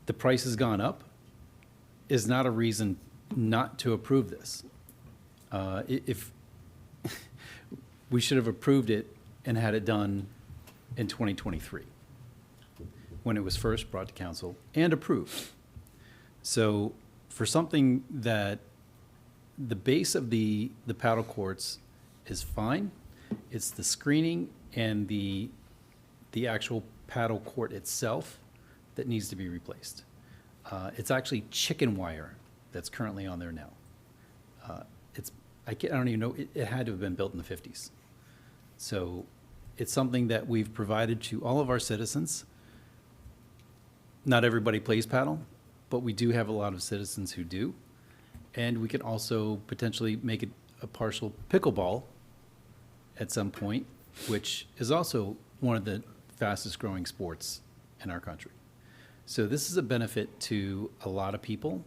the price has gone up is not a reason not to approve this. If we should have approved it and had it done in 2023, when it was first brought to council and approved. So for something that the base of the paddle courts is fine, it's the screening and the actual paddle court itself that needs to be replaced. It's actually chicken wire that's currently on there now. I don't even know, it had to have been built in the 50s. So it's something that we've provided to all of our citizens. Not everybody plays paddle, but we do have a lot of citizens who do. And we can also potentially make it a partial pickleball at some point, which is also one of the fastest growing sports in our country. So this is a benefit to a lot of people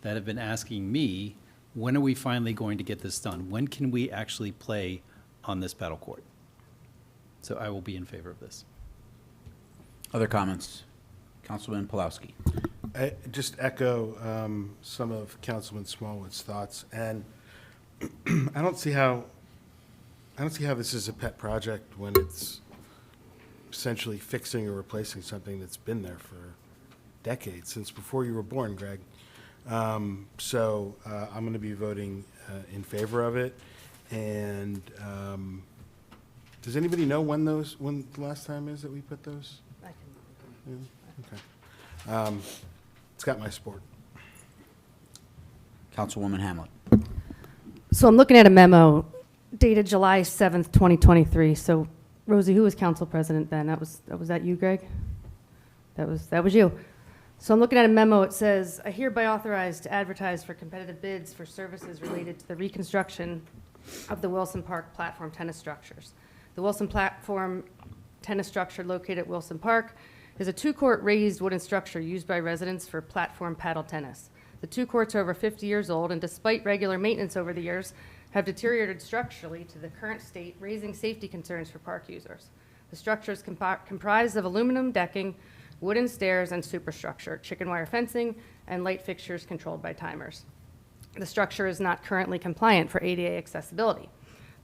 that have been asking me, when are we finally going to get this done? When can we actually play on this paddle court? So I will be in favor of this. Other comments? Councilman Pulowski. I just echo some of Councilman Smallwood's thoughts, and I don't see how this is a pet project when it's essentially fixing or replacing something that's been there for decades, since before you were born, Greg. So I'm going to be voting in favor of it. And does anybody know when the last time is that we put those? I can. Yeah? Okay. It's got my support. Councilwoman Hamlet. So I'm looking at a memo dated July 7th, 2023. So Rosie, who was council president then? Was that you, Greg? That was you. So I'm looking at a memo. It says, I hereby authorize to advertise for competitive bids for services related to the reconstruction of the Wilson Park platform tennis structures. The Wilson platform tennis structure located at Wilson Park is a 2-court raised wooden structure used by residents for platform paddle tennis. The 2 courts are over 50 years old and despite regular maintenance over the years have deteriorated structurally to the current state, raising safety concerns for park users. The structure is comprised of aluminum decking, wooden stairs and superstructure, chicken wire fencing, and light fixtures controlled by timers. The structure is not currently compliant for ADA accessibility.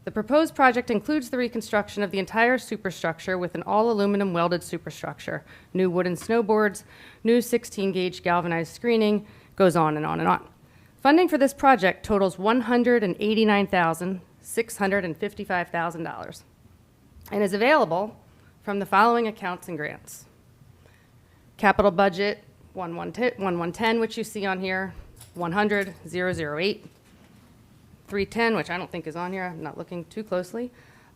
The proposed project includes the reconstruction of the entire superstructure with an all-aluminum welded superstructure, new wooden snowboards, new 16-gauge galvanized screening, goes on and on and on. Funding for this project totals $189,655,000 and is available from the following accounts and grants. Capital budget 1110, which you see on here, 100,008, 310, which I don't think is on here. I'm not looking too closely.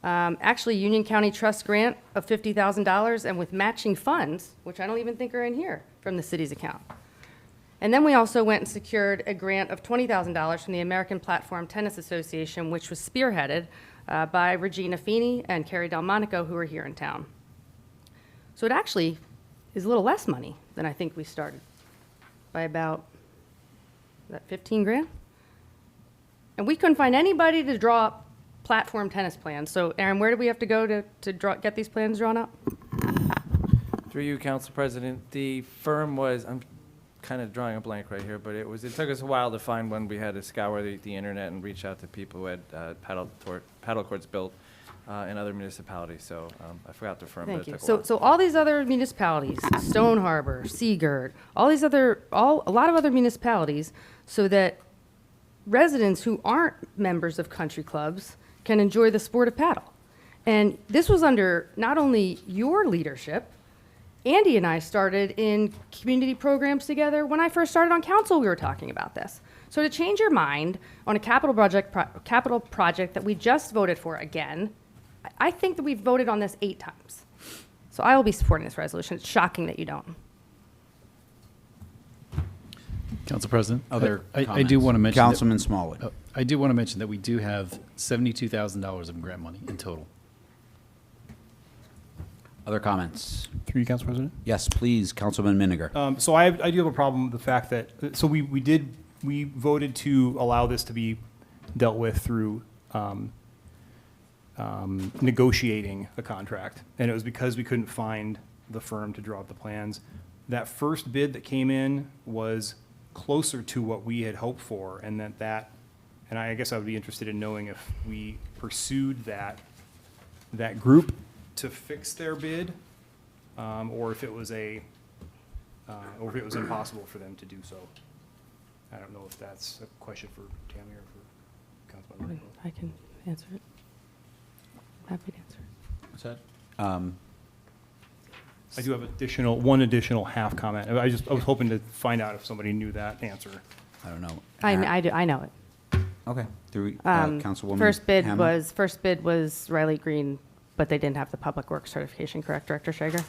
Actually, Union County Trust grant of $50,000 and with matching funds, which I don't even think are in here, from the city's account. And then we also went and secured a grant of $20,000 from the American Platform Tennis Association, which was spearheaded by Regina Feeney and Carrie Delmonico, who are here in town. So it actually is a little less money than I think we started, by about, that 15 grand? And we couldn't find anybody to draw up platform tennis plans. So Aaron, where do we have to go to get these plans drawn up? Through you, Council President, the firm was, I'm kind of drawing a blank right here, but it took us a while to find one. We had to scour the internet and reach out to people who had paddle courts built in other municipalities. So I forgot the firm. Thank but you. it took a while. So all these other municipalities, Stone Harbor, Seagirt, a lot of other municipalities, so that residents who aren't members of country clubs can enjoy the sport of paddle. And this was under not only your leadership. Andy and I started in community programs together. When I first started on council, we were talking about this. So to change your mind on a capital project that we just voted for again, I think that we've voted on this 8 times. So I will be supporting this resolution. It's shocking that you don't. Council President, Other I do want to mention Councilman Smallwood. I do want to mention that we do have $72,000 of grant money in total. Other comments? Through you, Council President. Yes, please, Councilman Miniger. So I do have a problem with the fact that, so we voted to allow this to be dealt with through negotiating a contract. And it was because we couldn't find the firm to draw up the plans. That first bid that came in was closer to what we had hoped for, and that And I guess I would be interested in knowing if we pursued that group to fix their bid, or if it was or if it was impossible for them to do so. I don't know if that's a question for Tammy or for Councilmember Nichols. I can answer it. Happy to answer it. What's that? I do have one additional half comment. I was hoping to find out if somebody knew that answer. I don't know. I know it. Okay. Councilwoman First bid Hammond? was Riley Green, but they didn't have the public works certification, correct, Director Schrager?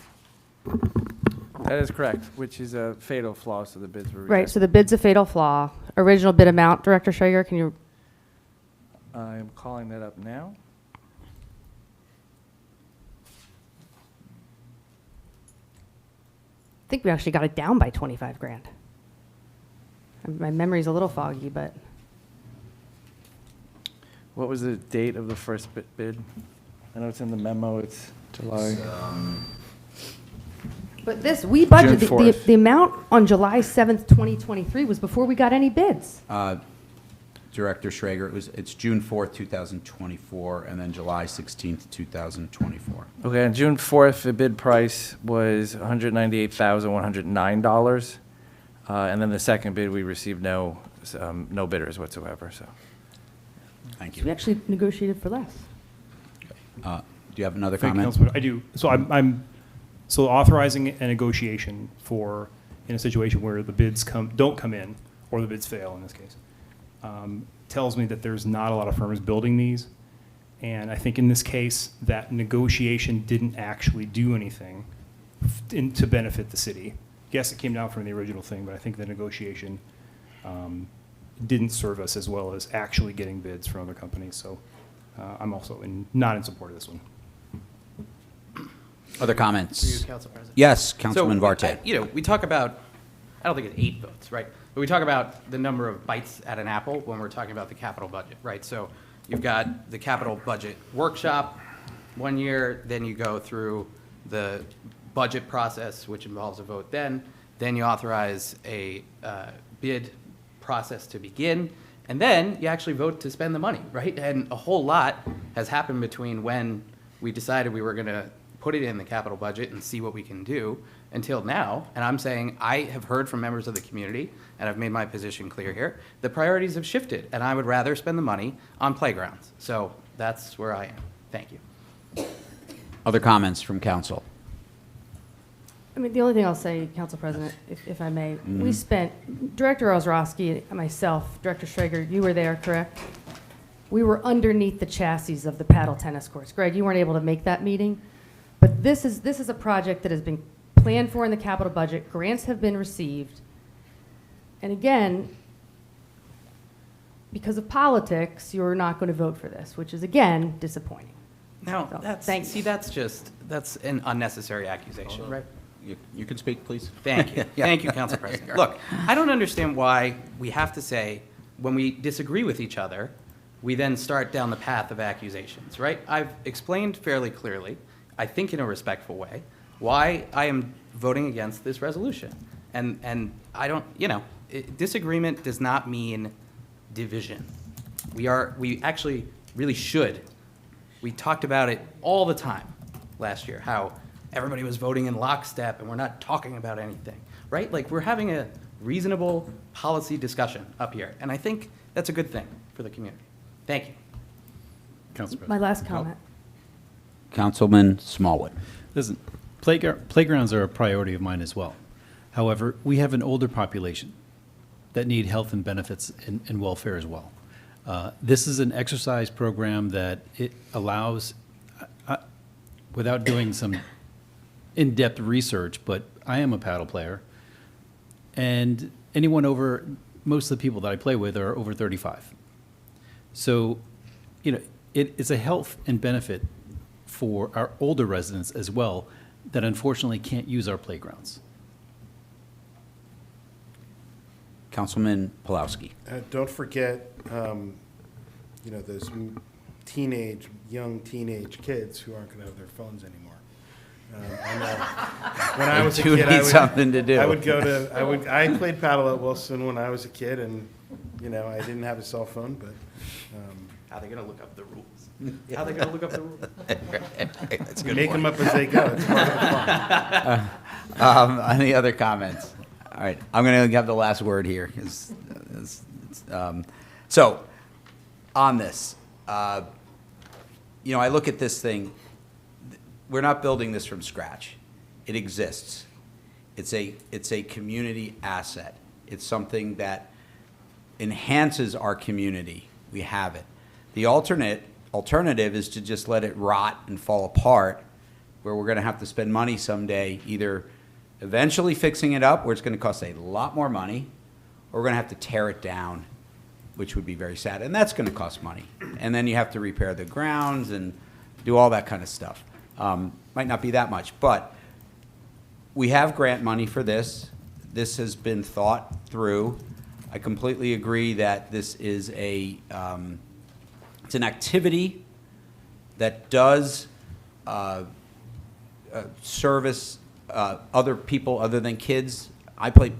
That is correct, which is a fatal flaw, so the bids were Right, rejected. so the bid's a fatal flaw. Original bid amount, Director Schrager, can you, I'm calling that up now. I think we actually got it down by 25 grand. My memory's a little foggy, but What was the date of the first bid? I know it's in the memo, it's July. But we budgeted, June 4th. the amount on July 7th, 2023 was before we got any bids. Director Schrager, it's June 4th, 2024, and then July 16th, 2024. Okay, on June 4th, the bid price was $198,109. And then the second bid, we received no bidders whatsoever, so. Thank So we actually negotiated for less. Do you have another Thank you, comment? Councilman. I do. So I'm authorizing a negotiation in a situation where the bids don't come in, or the bids fail in this case, tells me that there's not a lot of firms building these. And I think in this case, that negotiation didn't actually do anything to benefit the city. Yes, it came down from the original thing, but I think the negotiation didn't serve us as well as actually getting bids from other companies. So I'm also not in support of this one. Other comments? Through you, Council President. Yes, Councilman So, Varte. we talk about, I don't think it's 8 votes, right? But we talk about the number of bites at an apple when we're talking about the capital budget, right? So you've got the capital budget workshop 1 year, then you go through the budget process, which involves a vote then you authorize a bid process to begin, and then you actually vote to spend the money, right? And a whole lot has happened between when we decided we were going to put it in the capital budget and see what we can do until now. And I'm saying I have heard from members of the community, and I've made my position clear here, the priorities have shifted, and I would rather spend the money on playgrounds. So that's where I am. Thank you. Other comments from council? I mean, the only thing I'll say, Council President, if I may, we spent, Director Ozrowski and myself, Director Schrager, you were there, correct? We were underneath the chassis of the paddle tennis courts. Greg, you weren't able to make that meeting, but this is a project that has been planned for in the capital budget. Grants have been received. And again, because of politics, you're not going to vote for this, which is, again, disappointing. Now, So, that's an unnecessary accusation, right? You can speak, please. Thank you. Yeah. Thank you, Council President. Look, I don't understand why we have to say, when we disagree with each other, we then start down the path of accusations, right? I've explained fairly clearly, I think in a respectful way, why I am voting against this resolution. And I don't, disagreement does not mean division. We actually really should. We talked about it all the time last year, how everybody was voting in lockstep and we're not talking about anything, right? Like, we're having a reasonable policy discussion up here, and I think that's a good thing for the community. Thank you. Council My President. last comment. Councilman Smallwood. Listen, playgrounds are a priority of mine as well. However, we have an older population that need health and benefits and welfare as well. This is an exercise program that it allows, without doing some in-depth research, but I am a paddle player, and most of the people that I play with are over 35. So, it's a health and benefit for our older residents as well that unfortunately can't use our playgrounds. Councilman Pulowski. Don't forget, those young teenage kids who aren't going to have their phones anymore. I know. When I was a kid, something to do. I played paddle at Wilson when I was a kid, and You know, I didn't have a cell phone, but How are they going to look up the rules? How they going to look up the rules? That's a good make point. them up as they go. It's part of the fun. Any other comments? All right, I'm going to have the last word here. So, on this, you know, I look at this thing. We're not building this from scratch. It exists. It's a community asset. It's something that enhances our community. We have it. The alternative is to just let it rot and fall apart, where we're going to have to spend money someday, either eventually fixing it up, where it's going to cost a lot more money, or we're going to have to tear it down, which would be very sad. And that's going to cost money. And then you have to repair the grounds and do all that kind of stuff. Might not be that much, but we have grant money for this. This has been thought through. I completely agree that this is it's an activity that does service other people other than kids. I play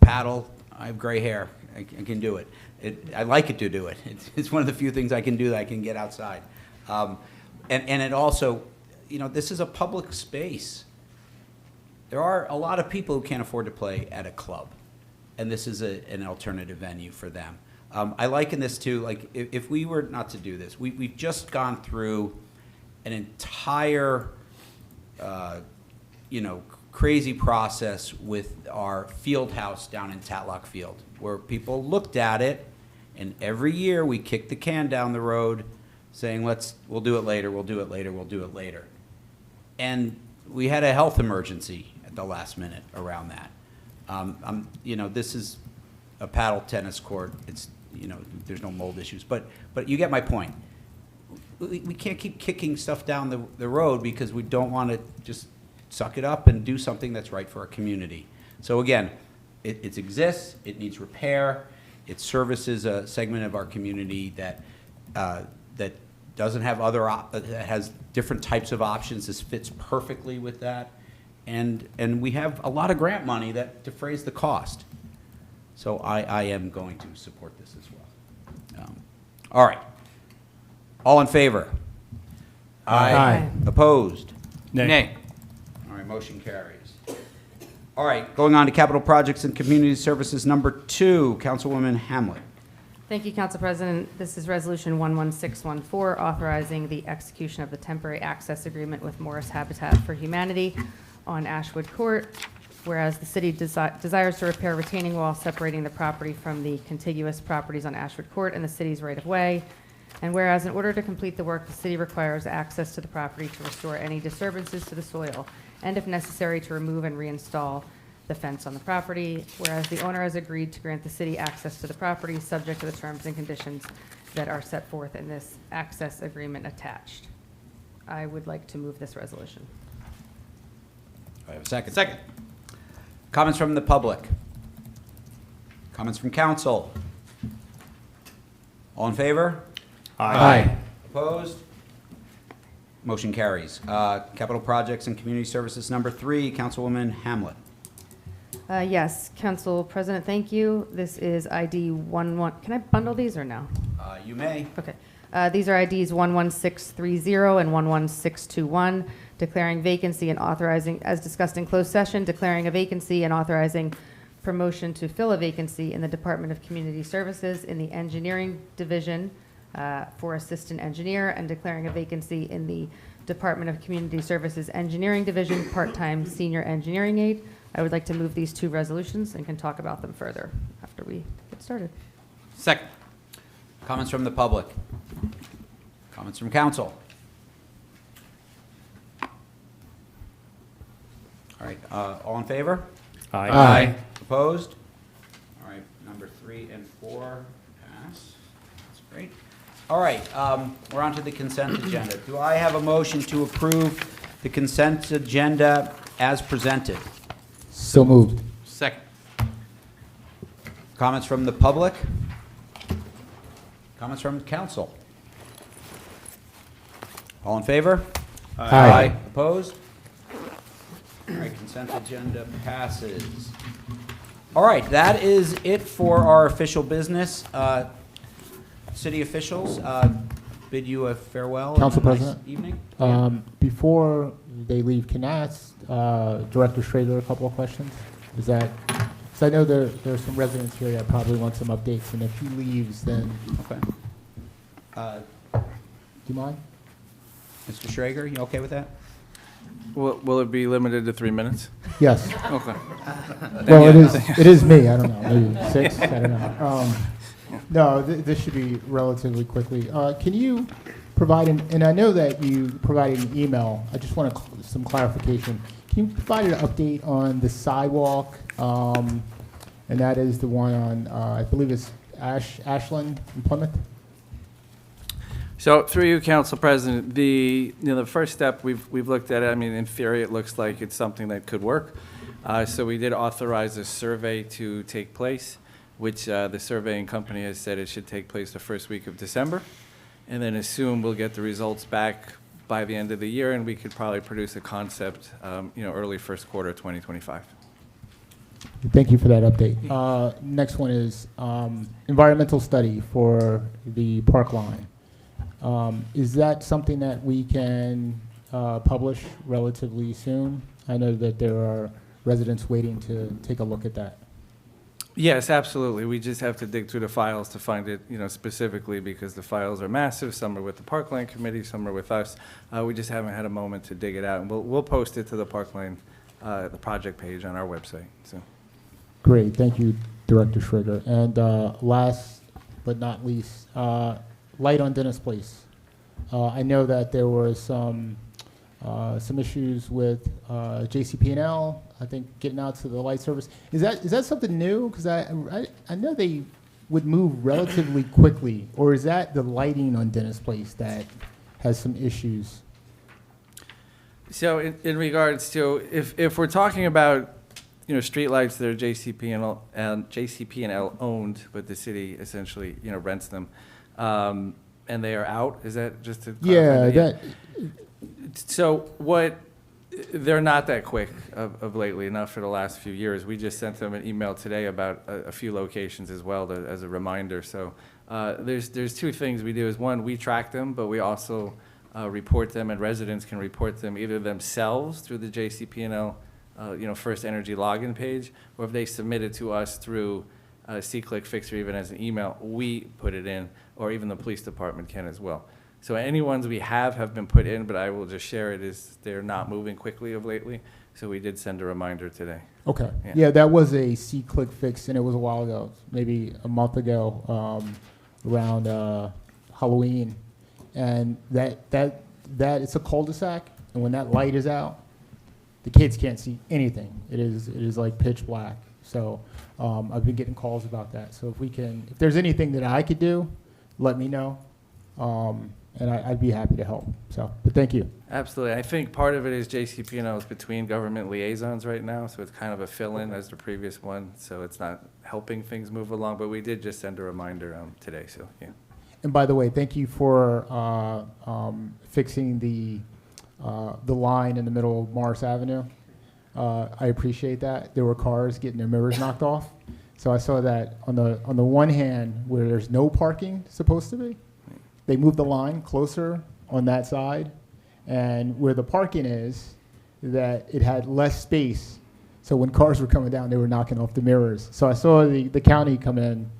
paddle. I have gray hair. I can do it. I like it to do it. It's one of the few things I can do that I can get outside. And it also, you know, this is a public space. There are a lot of people who can't afford to play at a club, and this is an alternative venue for them. I liken this to, like, if we were not to do this, we've just gone through an entire, you know, crazy process with our field house down in Tatlock Field, where people looked at it, and every year we kicked the can down the road saying, we'll do it later, we'll do it later, we'll do it later. And we had a health emergency at the last minute around that. You know, this is a paddle tennis court. It's, you know, there's no mold issues, but you get my point. We can't keep kicking stuff down the road because we don't want to just suck it up and do something that's right for our community. So again, it exists, it needs repair, it services a segment of our community that doesn't have that has different types of options. This fits perfectly with that. And we have a lot of grant money that defrays the cost. So I am going to support this as well. All right. All in favor? Aye. Opposed? Nay. All right, motion carries. All right, going on to capital projects and community services number 2, Councilwoman Hamlet. Thank you, Council President. This is Resolution 11614, authorizing the execution of the temporary access agreement with Morris Habitat for Humanity on Ashwood Court. Whereas the city desires to repair retaining wall separating the property from the contiguous properties on Ashwood Court and the city's right-of-way. And whereas in order to complete the work, the city requires access to the property to restore any disturbances to the soil, and if necessary, to remove and reinstall the fence on the property. Whereas the owner has agreed to grant the city access to the property, subject to the terms and conditions that are set forth in this access agreement attached. I would like to move this resolution. Do I have a second? Second. Comments from the public? Comments from council? All in favor? Aye. Opposed? Motion carries. Capital projects and community services number 3, Councilwoman Hamlet. Yes, Council President, thank you. This is ID 11. Can I bundle these or no? You may. Okay. These are IDs 11630 and 11621, declaring vacancy and authorizing, as discussed in closed session, declaring a vacancy and authorizing promotion to fill a vacancy in the Department of Community Services in the Engineering Division for Assistant Engineer, and declaring a vacancy in the Department of Community Services Engineering Division, part-time Senior Engineering Aide. I would like to move these 2 resolutions and can talk about them further after we get started. Second. Comments from the public? Comments from council? All right, all in favor? Aye. Aye. Opposed? All right, number 3 and 4 pass. That's great. All right, we're on to the consent agenda. Do I have a motion to approve the consent agenda as presented? So moved. Second. Comments from the public? Comments from council? All in favor? Aye. Opposed? All right, consent agenda passes. All right, that is it for our official business. City officials, bid you a farewell. Council and a nice President? Evening. Before they leave, can I ask Director Schrader a couple of questions? Is that, because I know there are some residents here that probably want some updates, and if he leaves, then. Okay. Do you mind? Mr. Schrager, you okay with that? Will it be limited to 3 minutes? Yes. Okay. Well, it is me, I don't know, maybe 6, I don't know. No, this should be relatively quickly. Can you provide, and I know that you provided an email, I just want some clarification. Can you provide an update on the sidewalk? And that is the one on, I believe it's Ashland and Plymouth? So through you, Council President, the first step we've looked at it. I mean, in theory, it looks like it's something that could work. So we did authorize a survey to take place, which the surveying company has said it should take place the first week of December, and then assume we'll get the results back by the end of the year, and we could probably produce a concept, early first quarter 2025. Thank you for that update. Next one is environmental study for the park line. Is that something that we can publish relatively soon? I know that there are residents waiting to take a look at that. Yes, absolutely. We just have to dig through the files to find it, specifically because the files are massive. Some are with the Parkland Committee, some are with us. We just haven't had a moment to dig it out. And we'll post it to the Parkland, the project page on our website. So. Great, thank you, Director Schrager. And last but not least, light on Dennis Place. I know that there was some issues with JCP&L, I think, getting out to the light service. Is that something new? Because I know they would move relatively quickly, or is that the lighting on Dennis Place that has some issues? So in regards to, if we're talking about, streetlights that are JCP&L owned, but the city essentially, rents them, and they are out, is that just to clarify? Yeah, So they're not that quick of lately, not for the last few years. We just sent them an email today about a few locations as well as a reminder. So there's two things we do. Is one, we track them, but we also report them, and residents can report them either themselves through the JCP&L First Energy login page, or if they submit it to us through C-Click Fix or even as an email, we put it in, or even the police department can as well. So any ones we have been put in, but I will just share it, is they're not moving quickly of lately. So we did send a reminder today. Okay. Yeah, that was a C-Click Fix, and it was a while ago, maybe a month ago, around Halloween. And that it's a cul-de-sac, and when that light is out, the kids can't see anything. It is like pitch black. So I've been getting calls about that. So if there's anything that I could do, let me know. And I'd be happy to help. But thank you. Absolutely. I think part of it is JCP&L is between government liaisons right now, so it's kind of a fill-in as the previous one. So it's not helping things move along, but we did just send a reminder today. So yeah. And by the way, thank you for fixing the line in the middle of Morris Avenue. I appreciate that. There were cars getting their mirrors knocked off. So I saw that on the one hand, where there's no parking supposed to be, they moved the line closer on that side, and where the parking is, that it had less space. So when cars were coming down, they were knocking off the mirrors. So I saw the county come in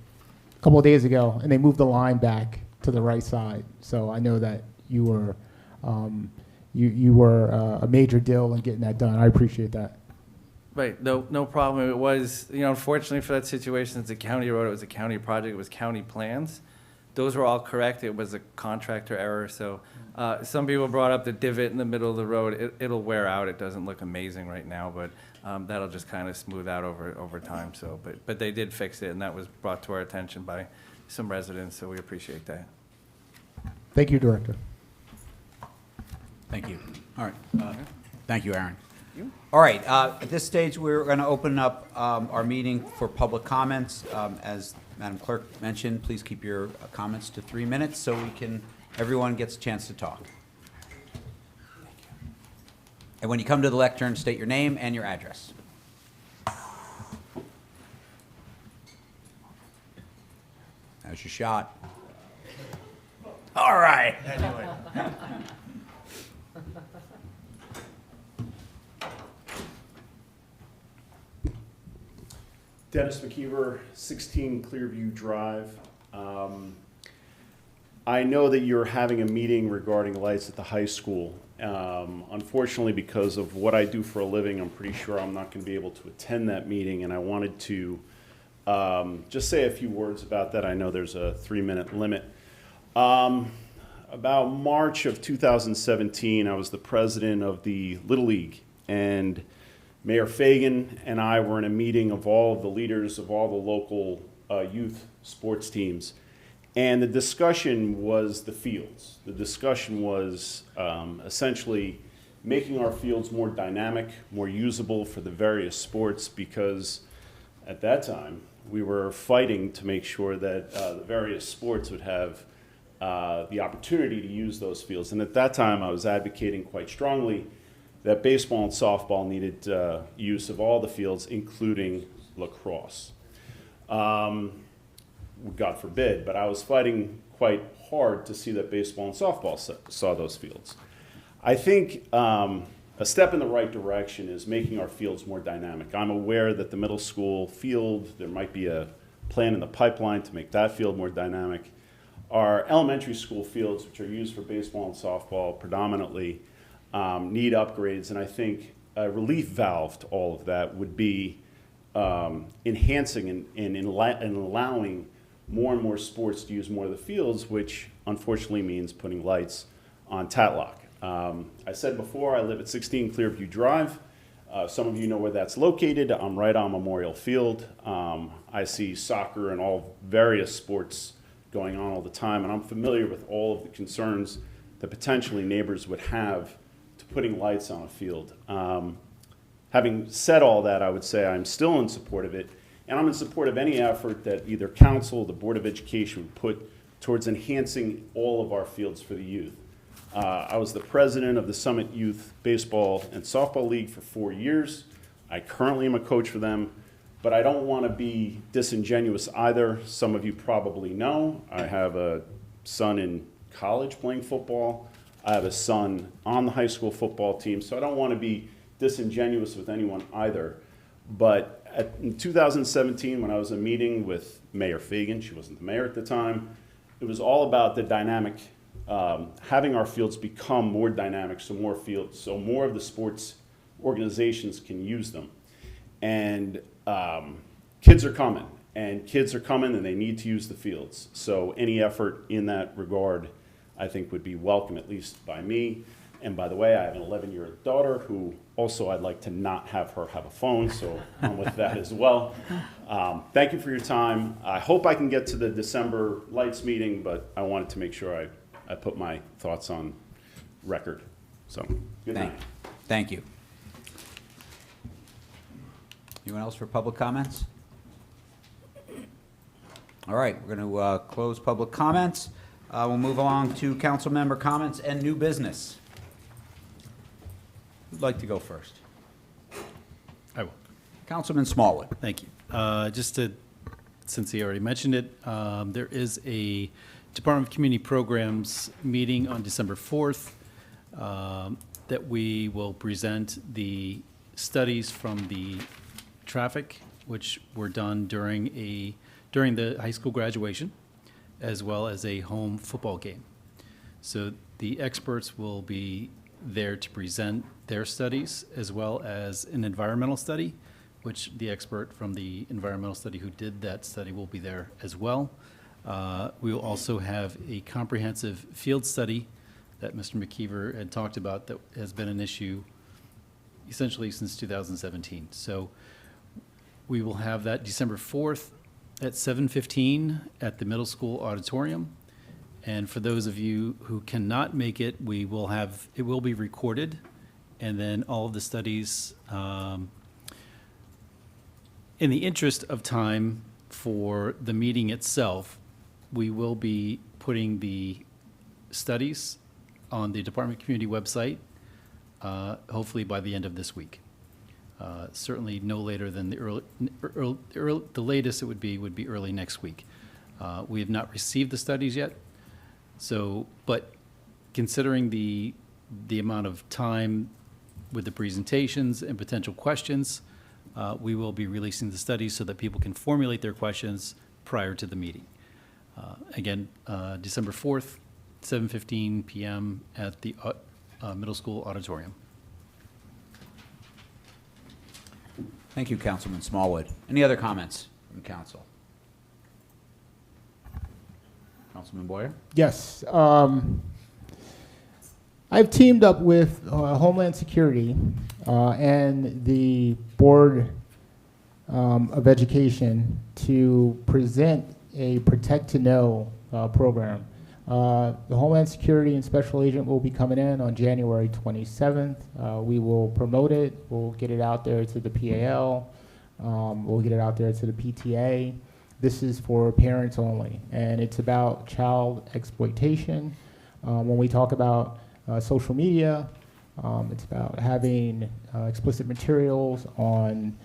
a couple of days ago, and they moved the line back to the right side. So I know that you were a major deal in getting that done. I appreciate that. Right, no problem. It was, unfortunately for that situation, it's a county road, it was a county project, it was county plans. Those were all correct. It was a contractor error. So some people brought up the divot in the middle of the road. It'll wear out. It doesn't look amazing right now, but that'll just kind of smooth out over time. So, but they did fix it, and that was brought to our attention by some residents. So we appreciate that. Thank you, Director. Thank you. All right. Thank you, Aaron. All right. At this stage, we're going to open up our meeting for public comments. As Madam Clerk mentioned, please keep your comments to 3 minutes so everyone gets a chance to talk. And when you come to the lectern, state your name and your address. That's your shot. All right. Anyway. Dennis McKeever, 16 Clearview Drive. I know that you're having a meeting regarding lights at the high school. Unfortunately, because of what I do for a living, I'm pretty sure I'm not going to be able to attend that meeting, and I wanted to just say a few words about that. I know there's a 3-minute limit. About March of 2017, I was the president of the Little League, and Mayor Fagan and I were in a meeting of all of the leaders of all the local youth sports teams. And the discussion was the fields. The discussion was essentially making our fields more dynamic, more usable for the various sports, because at that time we were fighting to make sure that the various sports would have the opportunity to use those fields. And at that time I was advocating quite strongly that baseball and softball needed use of all the fields, including lacrosse. God forbid, but I was fighting quite hard to see that baseball and softball saw those fields. I think a step in the right direction is making our fields more dynamic. I'm aware that the middle school field, there might be a plan in the pipeline to make that field more dynamic. Our elementary school fields, which are used for baseball and softball predominantly, need upgrades, and I think a relief valve to all of that would be enhancing and allowing more and more sports to use more of the fields, which unfortunately means putting lights on Tatlock. I said before, I live at 16 Clearview Drive. Some of you know where that's located. I'm right on Memorial Field. I see soccer and all various sports going on all the time, and I'm familiar with all of the concerns that potentially neighbors would have to putting lights on a field. Having said all that, I would say I'm still in support of it, and I'm in support of any effort that either council or the Board of Education would put towards enhancing all of our fields for the youth. I was the president of the Summit Youth Baseball and Softball League for 4 years. I currently am a coach for them, but I don't want to be disingenuous either. Some of you probably know I have a son in college playing football. I have a son on the high school football team, so I don't want to be disingenuous with anyone either. But in 2017, when I was in a meeting with Mayor Fagan, she wasn't the mayor at the time, it was all about the dynamic, having our fields become more dynamic, so more fields, so more of the sports organizations can use them. And kids are coming, and they need to use the fields. So any effort in that regard, I think, would be welcome, at least by me. And by the way, I have an 11-year-old daughter who also I'd like to not have her have a phone, so I'm with that as well. Thank you for your time. I hope I can get to the December Lights meeting, but I wanted to make sure I put my thoughts on record. So, good night. Thank you. Anyone else for public comments? All right, we're going to close public comments. We'll move along to council member comments and new business. Who'd like to go first? I will. Councilman Smallwood. Thank you. Since he already mentioned it, there is a Department of Community Programs meeting on December 4th that we will present the studies from the traffic, which were done during the high school graduation, as well as a home football game. So the experts will be there to present their studies, as well as an environmental study, which the expert from the environmental study who did that study will be there as well. We will also have a comprehensive field study that Mr. McKeever had talked about that has been an issue essentially since 2017. So we will have that December 4th at 7:15 at the middle school auditorium. And for those of you who cannot make it, it will be recorded, and then all of the studies, in the interest of time for the meeting itself, we will be putting the studies on the Department of Community website, hopefully by the end of this week. Certainly no later than the latest it would be early next week. We have not received the studies yet. So, but considering the amount of time with the presentations and potential questions, we will be releasing the studies so that people can formulate their questions prior to the meeting. Again, December 4th, 7:15 p.m. at the middle school auditorium. Thank you, Councilman Smallwood. Any other comments from council? Councilman Boyer? Yes. I've teamed up with Homeland Security and the Board of Education to present a Protect to Know program. The Homeland Security and Special Agent will be coming in on January 27th. We will promote it. We'll get it out there to the PAL. We'll get it out there to the PTA. This is for parents only, and it's about child exploitation. When we talk about social media, it's about having explicit materials on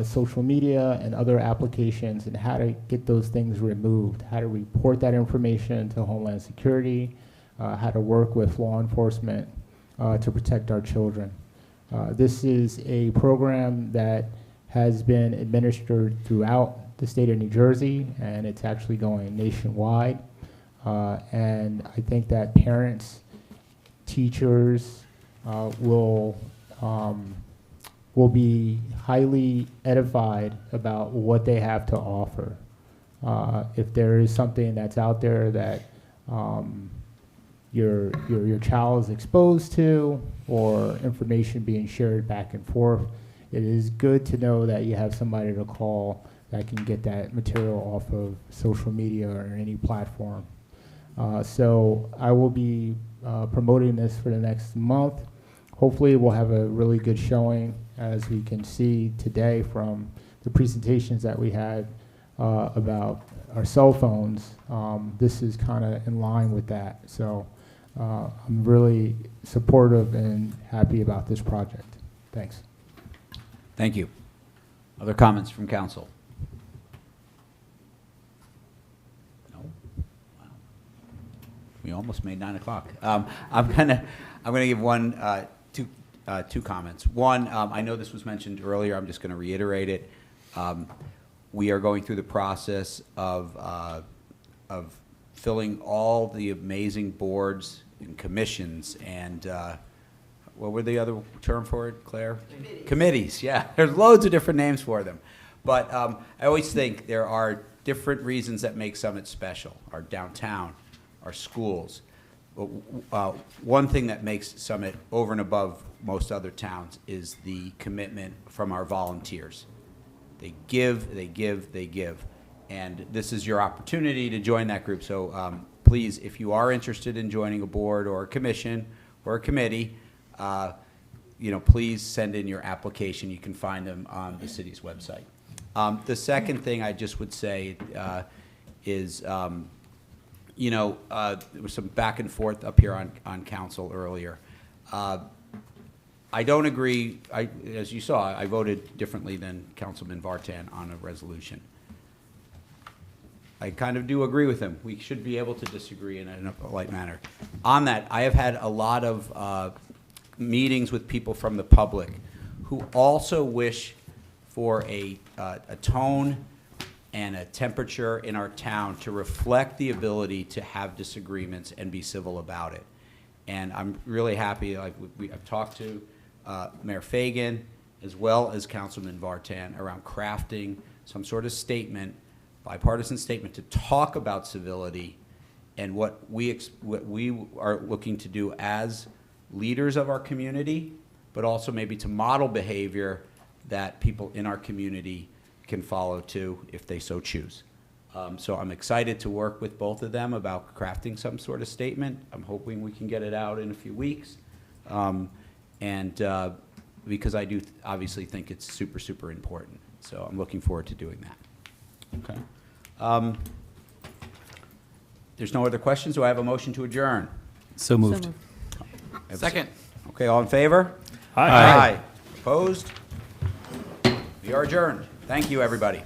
social media and other applications and how to get those things removed, how to report that information to Homeland Security, how to work with law enforcement to protect our children. This is a program that has been administered throughout the state of New Jersey, and it's actually going nationwide. And I think that parents, teachers will be highly edified about what they have to offer. If there is something that's out there that your child is exposed to, or information being shared back and forth, it is good to know that you have somebody to call that can get that material off of social media or any platform. So I will be promoting this for the next month. Hopefully we'll have a really good showing, as we can see today from the presentations that we had about our cell phones. This is kind of in line with that. So I'm really supportive and happy about this project. Thanks. Thank you. Other comments from council? No? Wow. We almost made 9 o'clock. I'm gonna give two comments. One, I know this was mentioned earlier. I'm just going to reiterate it. We are going through the process of filling all the amazing boards and commissions and what were the other term for it, Claire? Committees, yeah. There's loads of different names for them. But I always think there are different reasons that make Summit special. Our downtown, our schools. One thing that makes Summit over and above most other towns is the commitment from our volunteers. They give, they give, they give. And this is your opportunity to join that group. So please, if you are interested in joining a board or a commission or a committee, please send in your application. You can find them on the city's website. The second thing I just would say is, there was some back and forth up here on council earlier. I don't agree. As you saw, I voted differently than Councilman Vartan on a resolution. I kind of do agree with him. We should be able to disagree in a polite manner. On that, I have had a lot of meetings with people from the public who also wish for a tone and a temperature in our town to reflect the ability to have disagreements and be civil about it. And I'm really happy. I've talked to Mayor Fagan as well as Councilman Vartan around crafting some sort of statement, bipartisan statement, to talk about civility and what we are looking to do as leaders of our community, but also maybe to model behavior that people in our community can follow too if they so choose. So I'm excited to work with both of them about crafting some sort of statement. I'm hoping we can get it out in a few weeks. Because I do obviously think it's super, super important. So I'm looking forward to doing that. Okay. There's no other questions. Do I have a motion to adjourn? So moved. Second. Okay, all in favor? Aye. Opposed? We are adjourned. Thank you, everybody.